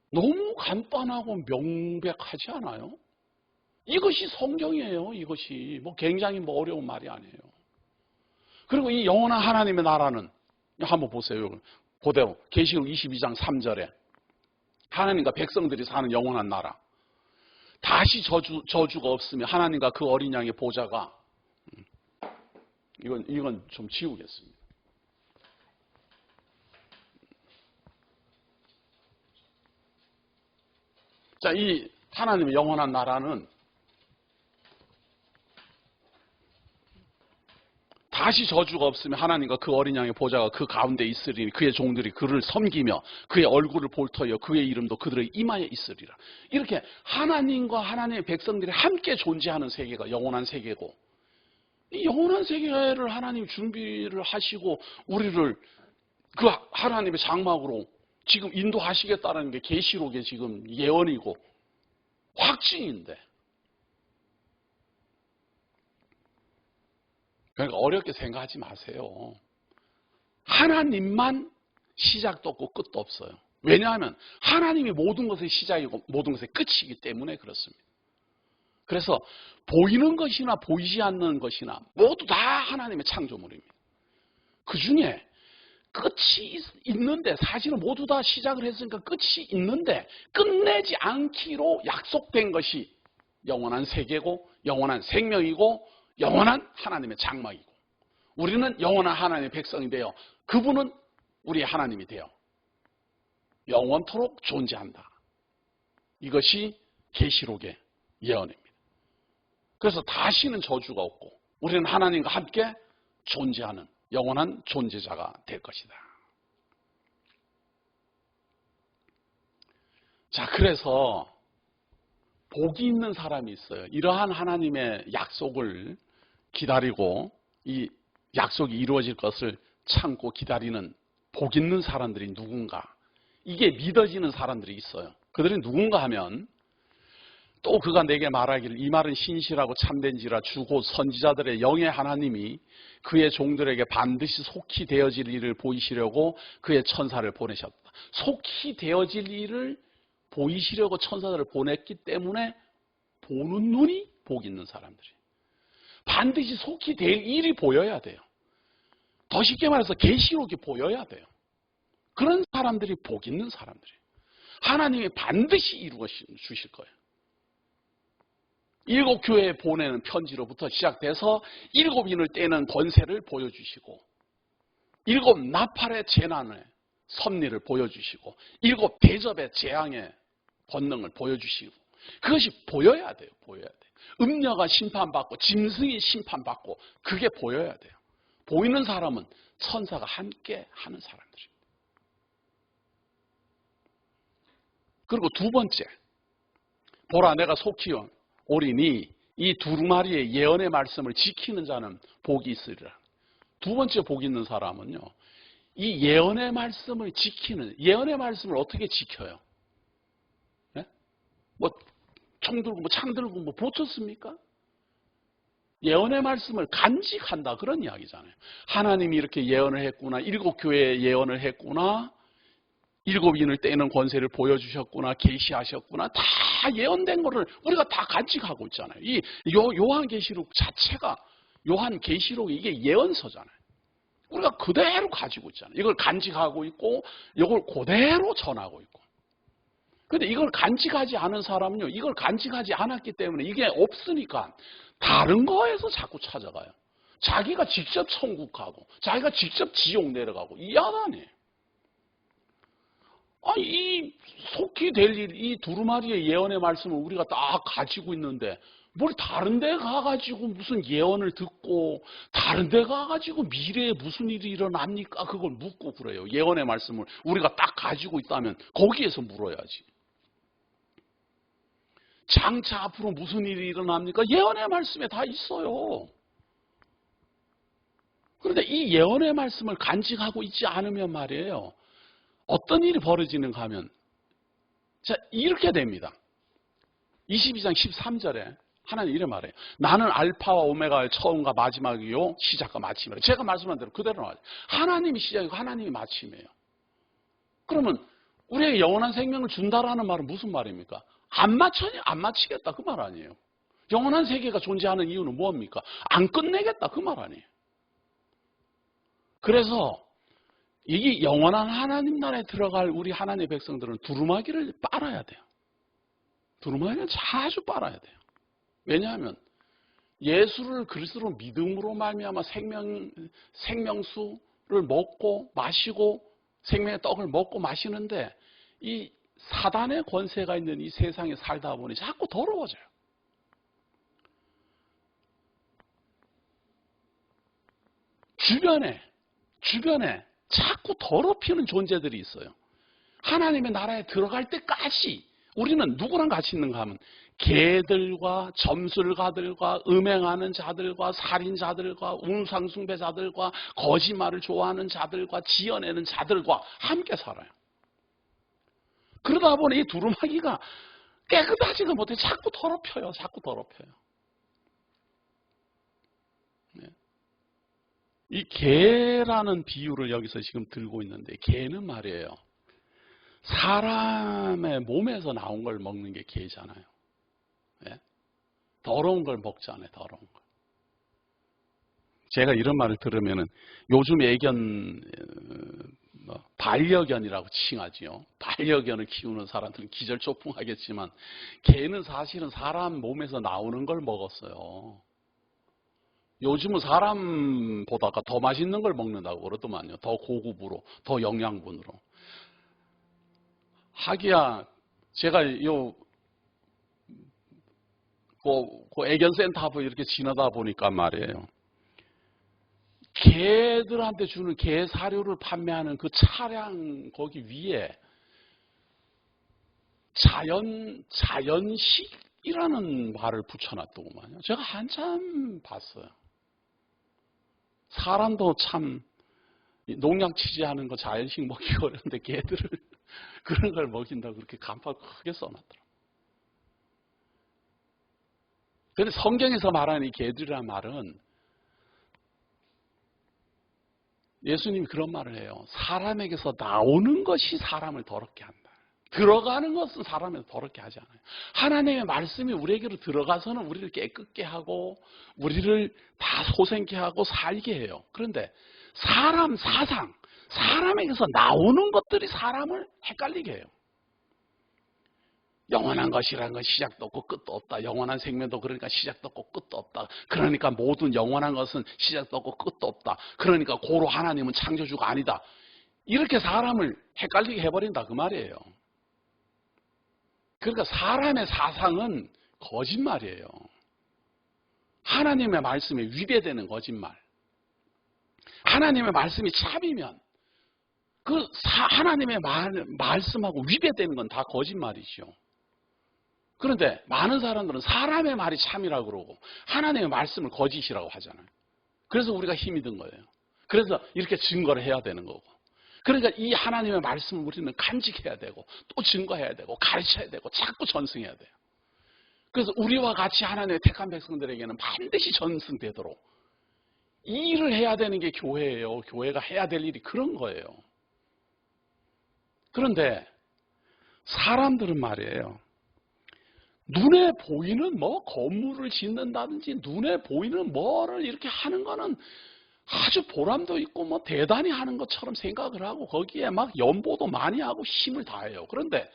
너무 간단하고 명백하지 않아요? 이것이 성경이에요. 이것이 굉장히 어려운 말이 아니에요. 그리고 이 영원한 하나님의 나라는 한번 보세요. 그대로 계시록 22장 3절에 하나님과 백성들이 사는 영원한 나라. 다시 저주가 없으며 하나님과 그 어린 양의 보좌가 이건 좀 지우겠습니다. 자, 이 하나님의 영원한 나라는 다시 저주가 없으며 하나님과 그 어린 양의 보좌가 그 가운데 있으리니 그의 종들이 그를 섬기며 그의 얼굴을 볼 터여 그의 이름도 그들의 이마에 있으리라. 이렇게 하나님과 하나님의 백성들이 함께 존재하는 세계가 영원한 세계고 이 영원한 세계를 하나님 준비를 하시고 우리를 그 하나님의 장막으로 지금 인도하시겠다는 게 계시록의 지금 예언이고 확증인데 그러니까 어렵게 생각하지 마세요. 하나님만 시작도 없고 끝도 없어요. 왜냐하면 하나님이 모든 것의 시작이고 모든 것의 끝이기 때문에 그렇습니다. 그래서 보이는 것이나 보이지 않는 것이나 모두 다 하나님의 창조물입니다. 그 중에 끝이 있는데 사실은 모두 다 시작을 했으니까 끝이 있는데 끝내지 않기로 약속된 것이 영원한 세계고 영원한 생명이고 영원한 하나님의 장막이고 우리는 영원한 하나님의 백성이 되어 그분은 우리의 하나님이 되어 영원토록 존재한다. 이것이 계시록의 예언입니다. 그래서 다시는 저주가 없고 우리는 하나님과 함께 존재하는 영원한 존재자가 될 것이다. 자, 그래서 복이 있는 사람이 있어요. 이러한 하나님의 약속을 기다리고 이 약속이 이루어질 것을 참고 기다리는 복 있는 사람들이 누군가? 이게 믿어지는 사람들이 있어요. 그들이 누군가 하면 또 그가 내게 말하기를 이 말은 신실하고 참된지라 주고 선지자들의 영의 하나님이 그의 종들에게 반드시 속히 되어질 일을 보이시려고 그의 천사를 보내셨다. 속히 되어질 일을 보이시려고 천사들을 보냈기 때문에 보는 눈이 복 있는 사람들이에요. 반드시 속히 될 일이 보여야 돼요. 더 쉽게 말해서 계시록이 보여야 돼요. 그런 사람들이 복 있는 사람들이에요. 하나님이 반드시 이루어 주실 거예요. 7 교회에 보내는 편지로부터 시작돼서 7인을 떼는 권세를 보여주시고 7 나팔의 재난의 섭리를 보여주시고 7 대접의 재앙의 권능을 보여주시고 그것이 보여야 돼요. 보여야 돼요. 음녀가 심판받고 짐승이 심판받고 그게 보여야 돼요. 보이는 사람은 천사가 함께 하는 사람들입니다. 그리고 두 번째, 보라 내가 속히 오리니 이 두루마리의 예언의 말씀을 지키는 자는 복이 있으리라. 두 번째 복 있는 사람은요, 이 예언의 말씀을 지키는, 예언의 말씀을 어떻게 지켜요? 네? 총 들고 창 들고 보쳤습니까? 예언의 말씀을 간직한다 그런 이야기잖아요. 하나님이 이렇게 예언을 했구나, 7 교회에 예언을 했구나, 7인을 떼는 권세를 보여주셨구나, 계시하셨구나, 다 예언된 거를 우리가 다 간직하고 있잖아요. 이 요한계시록 자체가, 요한계시록이 이게 예언서잖아요. 우리가 그대로 가지고 있잖아요. 이걸 간직하고 있고 이걸 그대로 전하고 있고. 근데 이걸 간직하지 않은 사람은요, 이걸 간직하지 않았기 때문에 이게 없으니까 다른 거에서 자꾸 찾아가요. 자기가 직접 천국하고 자기가 직접 지옥 내려가고 이 야단이에요. 이 속히 될 일, 이 두루마리의 예언의 말씀을 우리가 딱 가지고 있는데 뭘 다른 데 가가지고 무슨 예언을 듣고 다른 데 가가지고 미래에 무슨 일이 일어납니까? 그걸 묻고 그래요. 예언의 말씀을 우리가 딱 가지고 있다면 거기에서 물어야지. 장차 앞으로 무슨 일이 일어납니까? 예언의 말씀에 다 있어요. 그런데 이 예언의 말씀을 간직하고 있지 않으면 말이에요. 어떤 일이 벌어지는가 하면 자 이렇게 됩니다. 22장 13절에 하나님 이래 말해요. 나는 알파와 오메가의 처음과 마지막이요 시작과 마침이라. 제가 말씀한 대로 그대로 나와요. 하나님이 시작이고 하나님이 마침이에요. 그러면 우리에게 영원한 생명을 준다라는 말은 무슨 말입니까? 안 마치겠다 그 말 아니에요. 영원한 세계가 존재하는 이유는 뭡니까? 안 끝내겠다 그 말 아니에요. 그래서 이 영원한 하나님 나라에 들어갈 우리 하나님의 백성들은 두루마기를 빨아야 돼요. 두루마기를 자주 빨아야 돼요. 왜냐하면 예수를 그리스도로 믿음으로 말미암아 생명수를 먹고 마시고 생명의 떡을 먹고 마시는데 이 사단의 권세가 있는 이 세상에 살다 보니 자꾸 더러워져요. 주변에 자꾸 더럽히는 존재들이 있어요. 하나님의 나라에 들어갈 때까지 우리는 누구랑 같이 있는가 하면 개들과 점술가들과 음행하는 자들과 살인자들과 우상숭배자들과 거짓말을 좋아하는 자들과 지어내는 자들과 함께 살아요. 그러다 보니 이 두루마기가 깨끗하지가 못해 자꾸 더럽혀요. 네. 이 개라는 비유를 여기서 지금 들고 있는데 개는 말이에요. 사람의 몸에서 나온 걸 먹는 게 개잖아요. 네? 더러운 걸 먹잖아요. 더러운 걸. 제가 이런 말을 들으면은 요즘 애견 반려견이라고 칭하지요. 반려견을 키우는 사람들은 기절초풍하겠지만 개는 사실은 사람 몸에서 나오는 걸 먹었어요. 요즘은 사람보다가 더 맛있는 걸 먹는다고 그러더만요. 더 고급으로, 더 영양분으로. 하기야 제가 그 애견센터 앞을 이렇게 지나다 보니까 말이에요. 개들한테 주는 개 사료를 판매하는 그 차량 거기 위에 자연식이라는 말을 붙여놨더구만요. 제가 한참 봤어요. 사람도 참 농약 치지 않은 거 자연식 먹기 어려운데 개들을 그런 걸 먹인다고 그렇게 간판 크게 써놨더라고요. 그런데 성경에서 말하는 이 개들이라는 말은 예수님이 그런 말을 해요. 사람에게서 나오는 것이 사람을 더럽게 한다. 들어가는 것은 사람을 더럽게 하지 않아요. 하나님의 말씀이 우리에게로 들어가서는 우리를 깨끗게 하고 우리를 다 소생케 하고 살게 해요. 그런데 사람에게서 나오는 것들이 사람을 헷갈리게 해요. 영원한 것이라는 건 시작도 없고 끝도 없다. 영원한 생명도 그러니까 시작도 없고 끝도 없다. 그러니까 모든 영원한 것은 시작도 없고 끝도 없다. 그러니까 고로 하나님은 창조주가 아니다. 이렇게 사람을 헷갈리게 해버린다 그 말이에요. 그러니까 사람의 사상은 거짓말이에요. 하나님의 말씀에 위배되는 거짓말. 하나님의 말씀이 참이면 하나님의 말씀하고 위배되는 건 다 거짓말이죠. 그런데 많은 사람들은 사람의 말이 참이라고 그러고 하나님의 말씀을 거짓이라고 하잖아요. 그래서 우리가 힘이 든 거예요. 그래서 이렇게 증거를 해야 되는 거고. 그러니까 이 하나님의 말씀을 우리는 간직해야 되고 또 증거해야 되고 가르쳐야 되고 자꾸 전승해야 돼요. 그래서 우리와 같이 하나님의 택한 백성들에게는 반드시 전승되도록 이 일을 해야 되는 게 교회예요. 교회가 해야 될 일이 그런 거예요. 그런데 사람들은 말이에요. 눈에 보이는 건물을 짓는다든지 눈에 보이는 뭐를 이렇게 하는 거는 아주 보람도 있고 뭐 대단히 하는 것처럼 생각을 하고 거기에 막 연보도 많이 하고 힘을 다해요. 그런데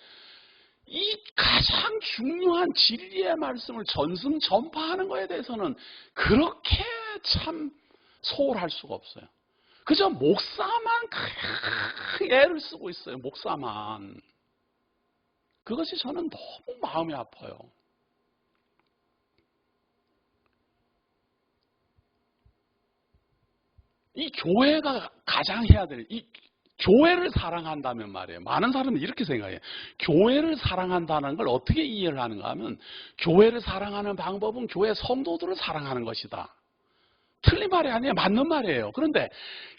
이 가장 중요한 진리의 말씀을 전승 전파하는 것에 대해서는 그렇게 참 소홀할 수가 없어요. 그저 목사만 큰 애를 쓰고 있어요. 목사만. 그것이 저는 너무 마음이 아파요. 이 교회가 가장 해야 될, 이 교회를 사랑한다면 말이에요. 많은 사람들이 이렇게 생각해요. 교회를 사랑한다는 걸 어떻게 이해를 하는가 하면 교회를 사랑하는 방법은 교회 성도들을 사랑하는 것이다. 틀린 말이 아니에요. 맞는 말이에요. 그런데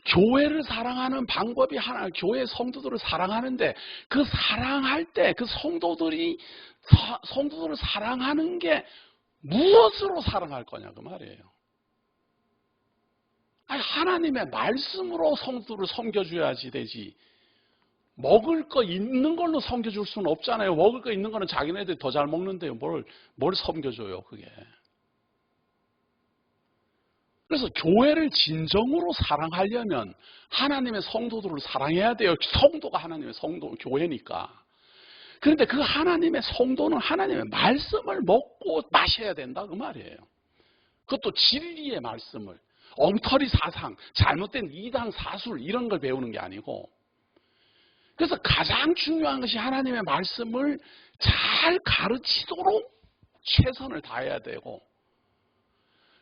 교회를 사랑하는 방법이 하나, 교회 성도들을 사랑하는데 그 사랑할 때 그 성도들을 사랑하는 게 무엇으로 사랑할 거냐 그 말이에요. 아니, 하나님의 말씀으로 성도를 섬겨줘야지 되지. 먹을 거 있는 걸로 섬겨줄 수는 없잖아요. 먹을 거 있는 거는 자기네들이 더 잘 먹는데요. 뭘 섬겨줘요, 그게. 그래서 교회를 진정으로 사랑하려면 하나님의 성도들을 사랑해야 돼요. 성도가 하나님의 성도, 교회니까. 그런데 그 하나님의 성도는 하나님의 말씀을 먹고 마셔야 된다, 그 말이에요. 그것도 진리의 말씀을. 엉터리 사상, 잘못된 이단 사술 이런 걸 배우는 게 아니고, 그래서 가장 중요한 것이 하나님의 말씀을 잘 가르치도록 최선을 다해야 되고,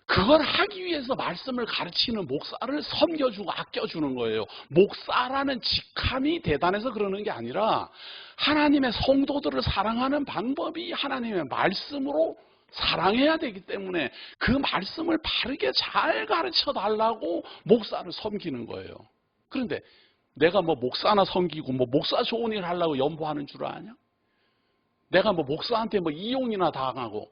그걸 하기 위해서 말씀을 가르치는 목사를 섬겨주고 아껴주는 거예요. 목사라는 직함이 대단해서 그러는 게 아니라 하나님의 성도들을 사랑하는 방법이 하나님의 말씀으로 사랑해야 되기 때문에 그 말씀을 바르게 잘 가르쳐 달라고 목사를 섬기는 거예요. 그런데 내가 뭐 목사나 섬기고 뭐 목사 좋은 일 하려고 연보하는 줄 아냐? 내가 뭐 목사한테 뭐 이용이나 당하고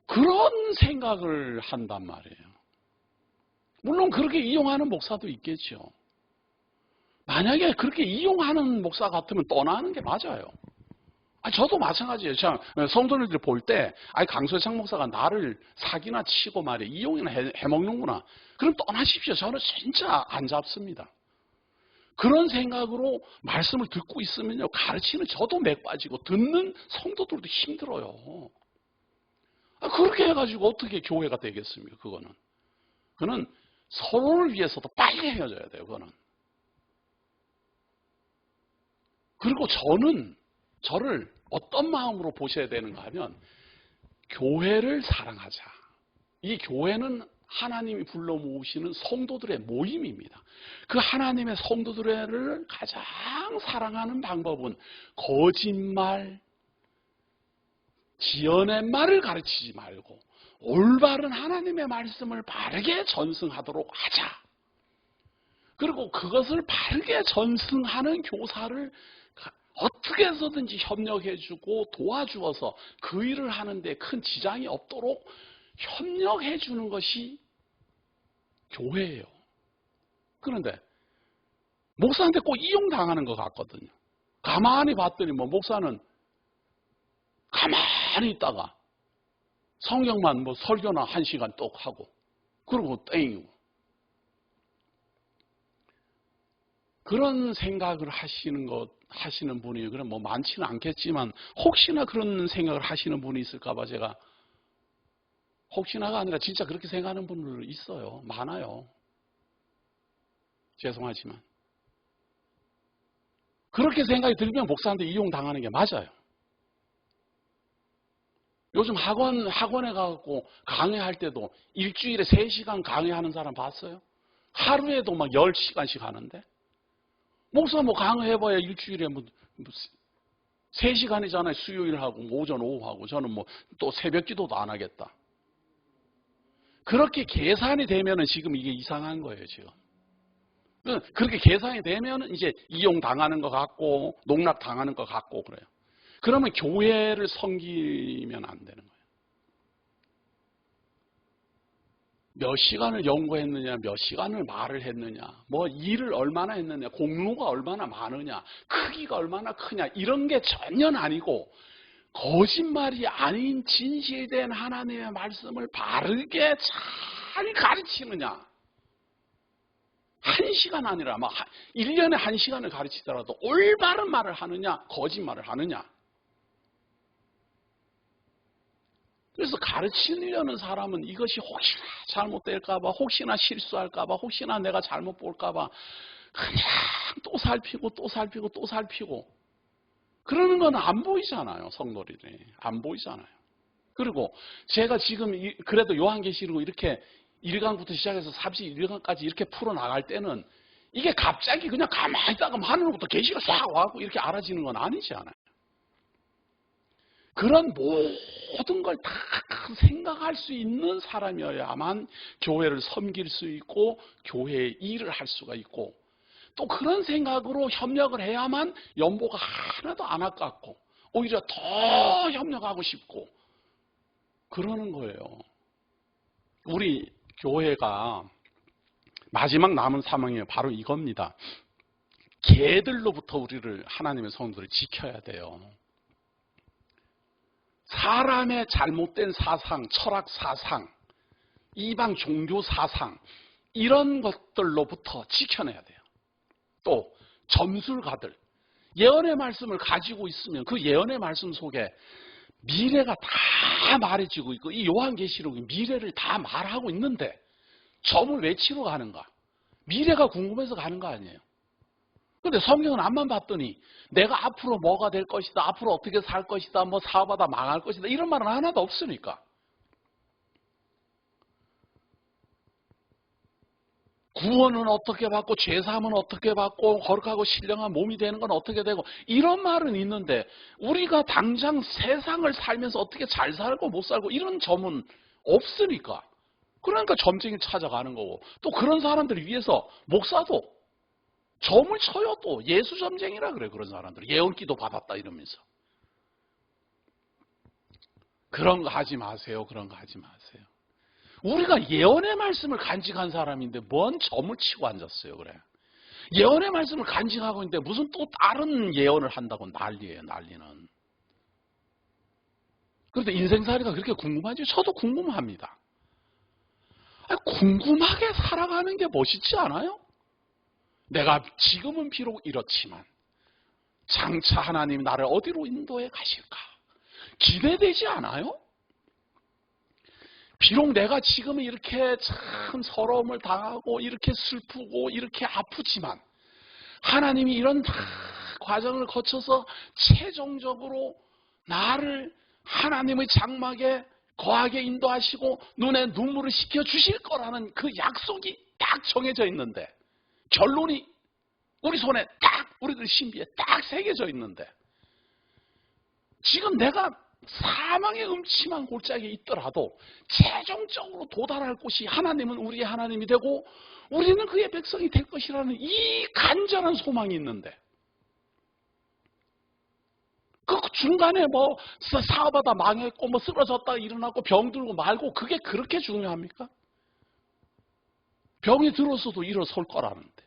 그런 생각을 한단 말이에요. 물론 그렇게 이용하는 목사도 있겠죠. 만약에 그렇게 이용하는 목사 같으면 떠나는 게 맞아요. 저도 마찬가지예요. 성도님들 볼 때, 강소창 목사가 나를 사기나 치고 말이에요. 이용이나 해먹는구나. 그럼 떠나십시오. 저는 진짜 안 잡습니다. 그런 생각으로 말씀을 듣고 있으면요. 가르치는 저도 맥 빠지고 듣는 성도들도 힘들어요. 그렇게 해가지고 어떻게 교회가 되겠습니까? 그거는 서로를 위해서도 빨리 헤어져야 돼요. 그거는. 그리고 저를 어떤 마음으로 보셔야 되는가 하면 교회를 사랑하자. 이 교회는 하나님이 불러 모으시는 성도들의 모임입니다. 그 하나님의 성도들을 가장 사랑하는 방법은 거짓말, 지어낸 말을 가르치지 말고 올바른 하나님의 말씀을 바르게 전승하도록 하자. 그리고 그것을 바르게 전승하는 교사를 어떻게 해서든지 협력해주고 도와주어서 그 일을 하는데 큰 지장이 없도록 협력해주는 것이 교회예요. 그런데 목사한테 꼭 이용당하는 것 같거든요. 가만히 봤더니 목사는 가만히 있다가 성경만 설교나 1시간 똑 하고 그러고 땡이고 그런 생각을 하시는 분이 그럼 많지는 않겠지만 혹시나 그런 생각을 하시는 분이 있을까봐 제가 혹시나가 아니라 진짜 그렇게 생각하는 분들 있어요. 많아요. 죄송하지만 그렇게 생각이 들면 목사한테 이용당하는 게 맞아요. 요즘 학원에 가고 강의할 때도 일주일에 3시간 강의하는 사람 봤어요? 하루에도 10시간씩 하는데 목사 강의해봐야 일주일에 3시간이잖아요. 수요일하고 오전 오후하고 저는 또 새벽 기도도 안 하겠다. 그렇게 계산이 되면은 지금 이게 이상한 거예요, 지금. 그렇게 계산이 되면은 이제 이용당하는 것 같고 농락당하는 것 같고 그래요. 그러면 교회를 섬기면 안 되는 거예요. 몇 시간을 연구했느냐, 몇 시간을 말을 했느냐, 일을 얼마나 했느냐, 공로가 얼마나 많으냐, 크기가 얼마나 크냐, 이런 게 전혀 아니고, 거짓말이 아닌 진실된 하나님의 말씀을 바르게 잘 가르치느냐? 1시간 아니라 막 1년에 1시간을 가르치더라도 올바른 말을 하느냐, 거짓말을 하느냐. 그래서 가르치려는 사람은 이것이 혹시나 잘못될까봐, 혹시나 실수할까봐, 혹시나 내가 잘못 볼까봐 그냥 또 살피고 또 살피고 또 살피고 그러는 건 안 보이잖아요. 성도들이 안 보이잖아요. 그리고 제가 지금 그래도 요한계시록 이렇게 1강부터 시작해서 31강까지 이렇게 풀어나갈 때는 이게 갑자기 그냥 가만히 있다가 하늘로부터 계시가 싹 와갖고 이렇게 알아지는 건 아니지 않아요. 그런 모든 걸 다 생각할 수 있는 사람이어야만 교회를 섬길 수 있고 교회의 일을 할 수가 있고 또 그런 생각으로 협력을 해야만 연보가 하나도 안 아깝고 오히려 더 협력하고 싶고 그러는 거예요. 우리 교회가 마지막 남은 사명이 바로 이겁니다. 개들로부터 우리를 하나님의 성도를 지켜야 돼요. 사람의 잘못된 사상, 철학 사상, 이방 종교 사상 이런 것들로부터 지켜내야 돼요. 또 점술가들 예언의 말씀을 가지고 있으면 그 예언의 말씀 속에 미래가 다 말해지고 있고 이 요한계시록이 미래를 다 말하고 있는데 점을 외치러 가는가? 미래가 궁금해서 가는 거 아니에요. 그런데 성경은 앞만 봤더니 내가 앞으로 뭐가 될 것이다, 앞으로 어떻게 살 것이다, 뭐 사업하다 망할 것이다 이런 말은 하나도 없으니까. 구원은 어떻게 받고 죄사함은 어떻게 받고 거룩하고 신령한 몸이 되는 건 어떻게 되고 이런 말은 있는데 우리가 당장 세상을 살면서 어떻게 잘 살고 못 살고 이런 점은 없으니까. 그러니까 점쟁이 찾아가는 거고 또 그런 사람들을 위해서 목사도 점을 쳐요. 또 예수 점쟁이라 그래. 그런 사람들 예언기도 받았다 이러면서. 그런 거 하지 마세요. 그런 거 하지 마세요. 우리가 예언의 말씀을 간직한 사람인데 뭔 점을 치고 앉았어요. 그래. 예언의 말씀을 간직하고 있는데 무슨 또 다른 예언을 한다고 난리예요. 난리는. 그런데 인생살이가 그렇게 궁금하지? 저도 궁금합니다. 아니, 궁금하게 살아가는 게 멋있지 않아요? 내가 지금은 비록 이렇지만 장차 하나님이 나를 어디로 인도해 가실까? 기대되지 않아요? 비록 내가 지금은 이렇게 참 서러움을 당하고 이렇게 슬프고 이렇게 아프지만 하나님이 이런 과정을 거쳐서 최종적으로 나를 하나님의 장막에 거하게 인도하시고 눈에 눈물을 식혀 주실 거라는 그 약속이 딱 정해져 있는데 결론이 우리 손에 딱 우리들 신비에 딱 새겨져 있는데 지금 내가 사망의 음침한 골짜기에 있더라도 최종적으로 도달할 곳이 하나님은 우리의 하나님이 되고 우리는 그의 백성이 될 것이라는 이 간절한 소망이 있는데 그 중간에 뭐 사업하다 망했고 뭐 쓰러졌다 일어나고 병들고 말고 그게 그렇게 중요합니까? 병이 들었어도 일어설 거라는데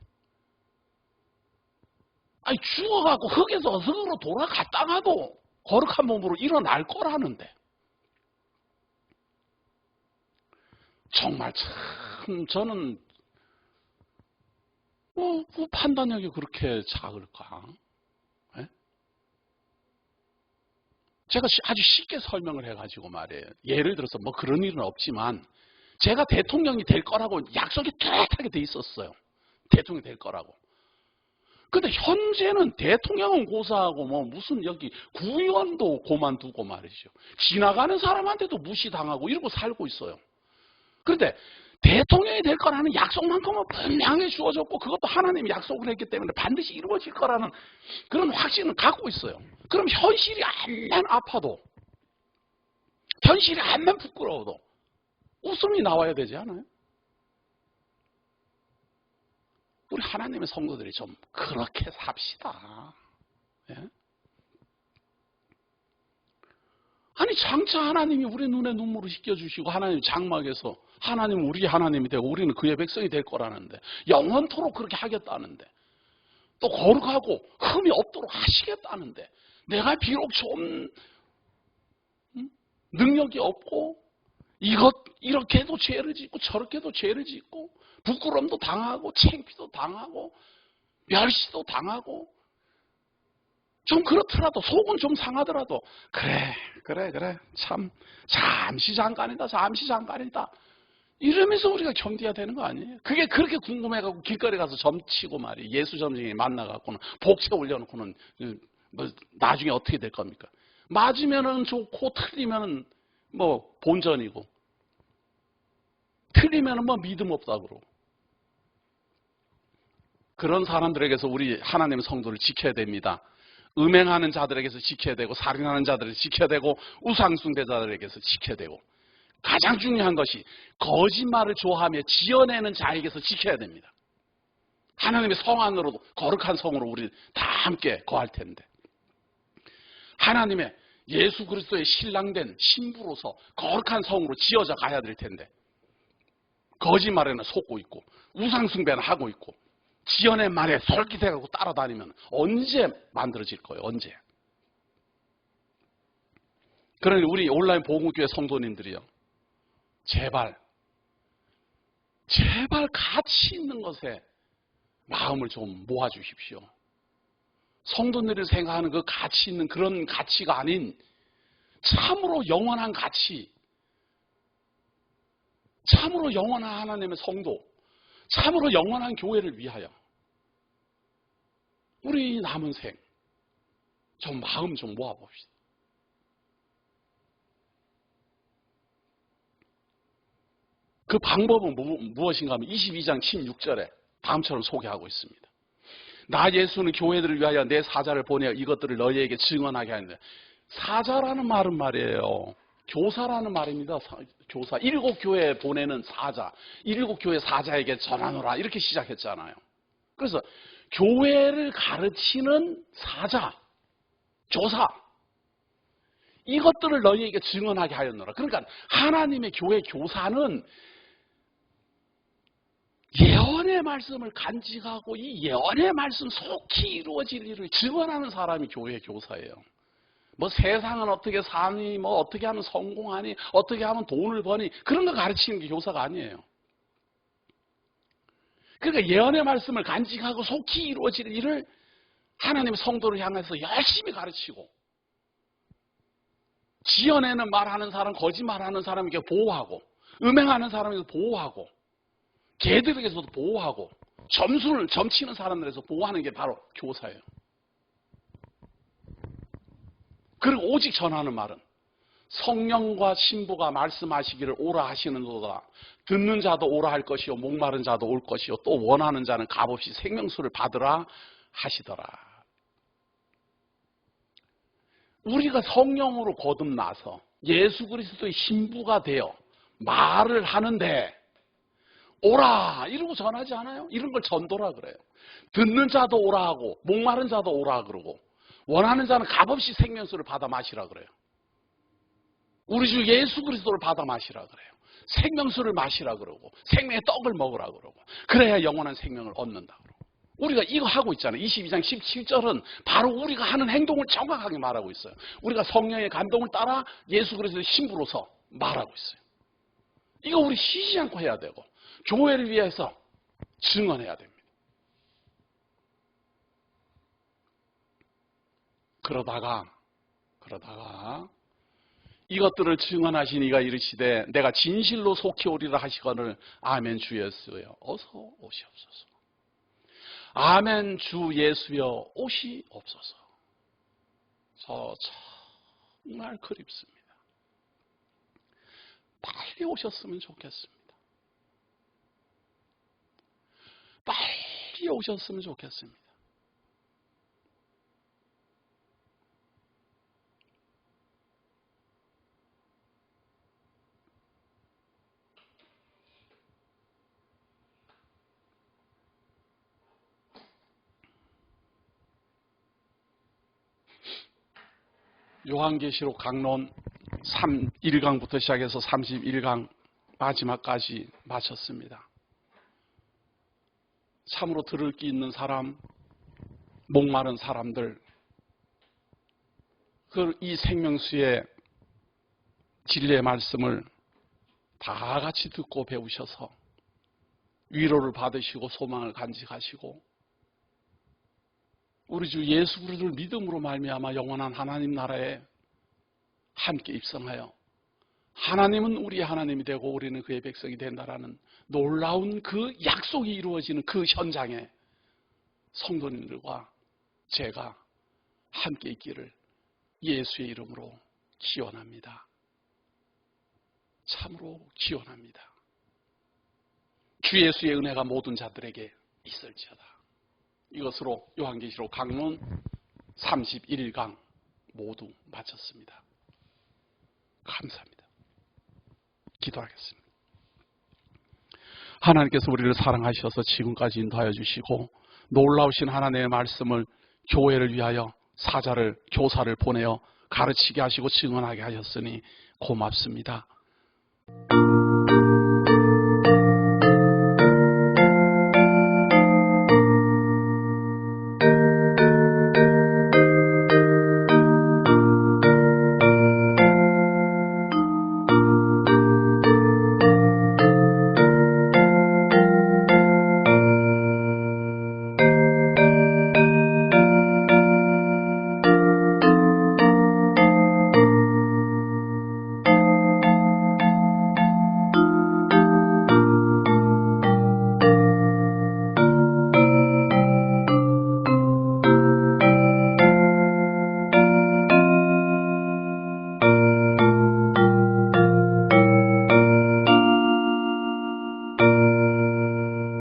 아니 죽어가고 흙에서 어성으로 돌아갔다가도 거룩한 몸으로 일어날 거라는데 정말 참 저는 그 판단력이 그렇게 작을까? 네? 제가 아주 쉽게 설명을 해가지고 말이에요. 예를 들어서 뭐 그런 일은 없지만 제가 대통령이 될 거라고 약속이 뚜렷하게 돼 있었어요. 대통령이 될 거라고. 근데 현재는 대통령은 고사하고 뭐 무슨 여기 구의원도 고만두고 말이죠. 지나가는 사람한테도 무시당하고 이러고 살고 있어요. 그런데 대통령이 될 거라는 약속만큼은 분명히 주어졌고 그것도 하나님이 약속을 했기 때문에 반드시 이루어질 거라는 그런 확신을 갖고 있어요. 그럼 현실이 암만 아파도 현실이 암만 부끄러워도 웃음이 나와야 되지 않아요? 우리 하나님의 성도들이 좀 그렇게 삽시다. 예? 아니 장차 하나님이 우리 눈에 눈물을 씻겨주시고 하나님 장막에서 하나님은 우리 하나님이 되고 우리는 그의 백성이 될 거라는데 영원토록 그렇게 하겠다는데 또 거룩하고 흠이 없도록 하시겠다는데 내가 비록 좀 능력이 없고 이렇게도 죄를 짓고 저렇게도 죄를 짓고 부끄럼도 당하고 창피도 당하고 멸시도 당하고 좀 그렇더라도 속은 좀 상하더라도 그래 참 잠시 잠깐이다 이러면서 우리가 견뎌야 되는 거 아니에요? 그게 그렇게 궁금해가지고 길거리 가서 점치고 말이에요. 예수 점쟁이 만나갖고는 복채 올려놓고는 뭐 나중에 어떻게 될 겁니까? 맞으면은 좋고 틀리면은 뭐 본전이고 틀리면은 뭐 믿음 없다 그러고. 그런 사람들에게서 우리 하나님의 성도를 지켜야 됩니다. 음행하는 자들에게서 지켜야 되고 살인하는 자들을 지켜야 되고 우상숭배자들에게서 지켜야 되고 가장 중요한 것이 거짓말을 좋아하며 지어내는 자에게서 지켜야 됩니다. 하나님의 성 안으로도 거룩한 성으로 우리 다 함께 거할 텐데 하나님의 예수 그리스도의 신랑된 신부로서 거룩한 성으로 지어져 가야 될 텐데 거짓말에는 속고 있고 우상숭배는 하고 있고 지어낸 말에 솔깃해가지고 따라다니면 언제 만들어질 거예요? 언제? 그러니 우리 온라인 복음교회 성도님들이요. 제발 가치 있는 것에 마음을 좀 모아주십시오. 성도들이 생각하는 그 가치 있는 그런 가치가 아닌 참으로 영원한 가치, 참으로 영원한 하나님의 성도, 참으로 영원한 교회를 위하여 우리 남은 생 좀 마음 좀 모아봅시다. 그 방법은 무엇인가 하면 22장 16절에 다음처럼 소개하고 있습니다. 나 예수는 교회들을 위하여 내 사자를 보내어 이것들을 너희에게 증언하게 하는데 사자라는 말은 말이에요. 교사라는 말입니다. 교사. 7교회에 보내는 사자. 7교회 사자에게 전하노라 이렇게 시작했잖아요. 그래서 교회를 가르치는 사자, 교사. 이것들을 너희에게 증언하게 하였노라. 그러니까 하나님의 교회 교사는 예언의 말씀을 간직하고 이 예언의 말씀 속히 이루어질 일을 증언하는 사람이 교회 교사예요. 뭐 세상은 어떻게 사니, 뭐 어떻게 하면 성공하니, 어떻게 하면 돈을 버니 그런 거 가르치는 게 교사가 아니에요. 그러니까 예언의 말씀을 간직하고 속히 이루어질 일을 하나님의 성도를 향해서 열심히 가르치고 지어내는 말하는 사람, 거짓말하는 사람에게 보호하고 음행하는 사람에게 보호하고 개들에게서도 보호하고 점치는 사람들에서 보호하는 게 바로 교사예요. 그리고 오직 전하는 말은 성령과 신부가 말씀하시기를 오라 하시는도다. 듣는 자도 오라 할 것이요 목마른 자도 올 것이요 또 원하는 자는 값없이 생명수를 받으라 하시더라. 우리가 성령으로 거듭나서 예수 그리스도의 신부가 되어 말을 하는데 오라 이러고 전하지 않아요? 이런 걸 전도라 그래요. 듣는 자도 오라 하고 목마른 자도 오라 그러고 원하는 자는 값없이 생명수를 받아 마시라 그래요. 우리 주 예수 그리스도를 받아 마시라 그래요. 생명수를 마시라 그러고 생명의 떡을 먹으라 그러고 그래야 영원한 생명을 얻는다 그러고 우리가 이거 하고 있잖아요. 22장 17절은 바로 우리가 하는 행동을 정확하게 말하고 있어요. 우리가 성령의 감동을 따라 예수 그리스도의 신부로서 말하고 있어요. 이거 우리 쉬지 않고 해야 되고 교회를 위해서 증언해야 됩니다. 그러다가 이것들을 증언하신 이가 이르시되 내가 진실로 속히 오리라 하시거늘 아멘 주 예수여 어서 오시옵소서. 아멘 주 예수여 오시옵소서. 저 정말 그립습니다. 빨리 오셨으면 좋겠습니다. 빨리 오셨으면 좋겠습니다. 요한계시록 강론 1강부터 시작해서 31강 마지막까지 마쳤습니다. 참으로 들을 게 있는 사람, 목마른 사람들, 이 생명수의 진리의 말씀을 다 같이 듣고 배우셔서 위로를 받으시고 소망을 간직하시고 우리 주 예수 그리스도를 믿음으로 말미암아 영원한 하나님 나라에 함께 입성하여 하나님은 우리의 하나님이 되고 우리는 그의 백성이 된다라는 놀라운 그 약속이 이루어지는 그 현장에 성도님들과 제가 함께 있기를 예수의 이름으로 기원합니다. 참으로 기원합니다. 주 예수의 은혜가 모든 자들에게 있을지어다. 이것으로 요한계시록 강론 31강 모두 마쳤습니다. 감사합니다. 기도하겠습니다. 하나님께서 우리를 사랑하셔서 지금까지 인도하여 주시고 놀라우신 하나님의 말씀을 교회를 위하여 사자를, 교사를 보내어 가르치게 하시고 증언하게 하셨으니 고맙습니다.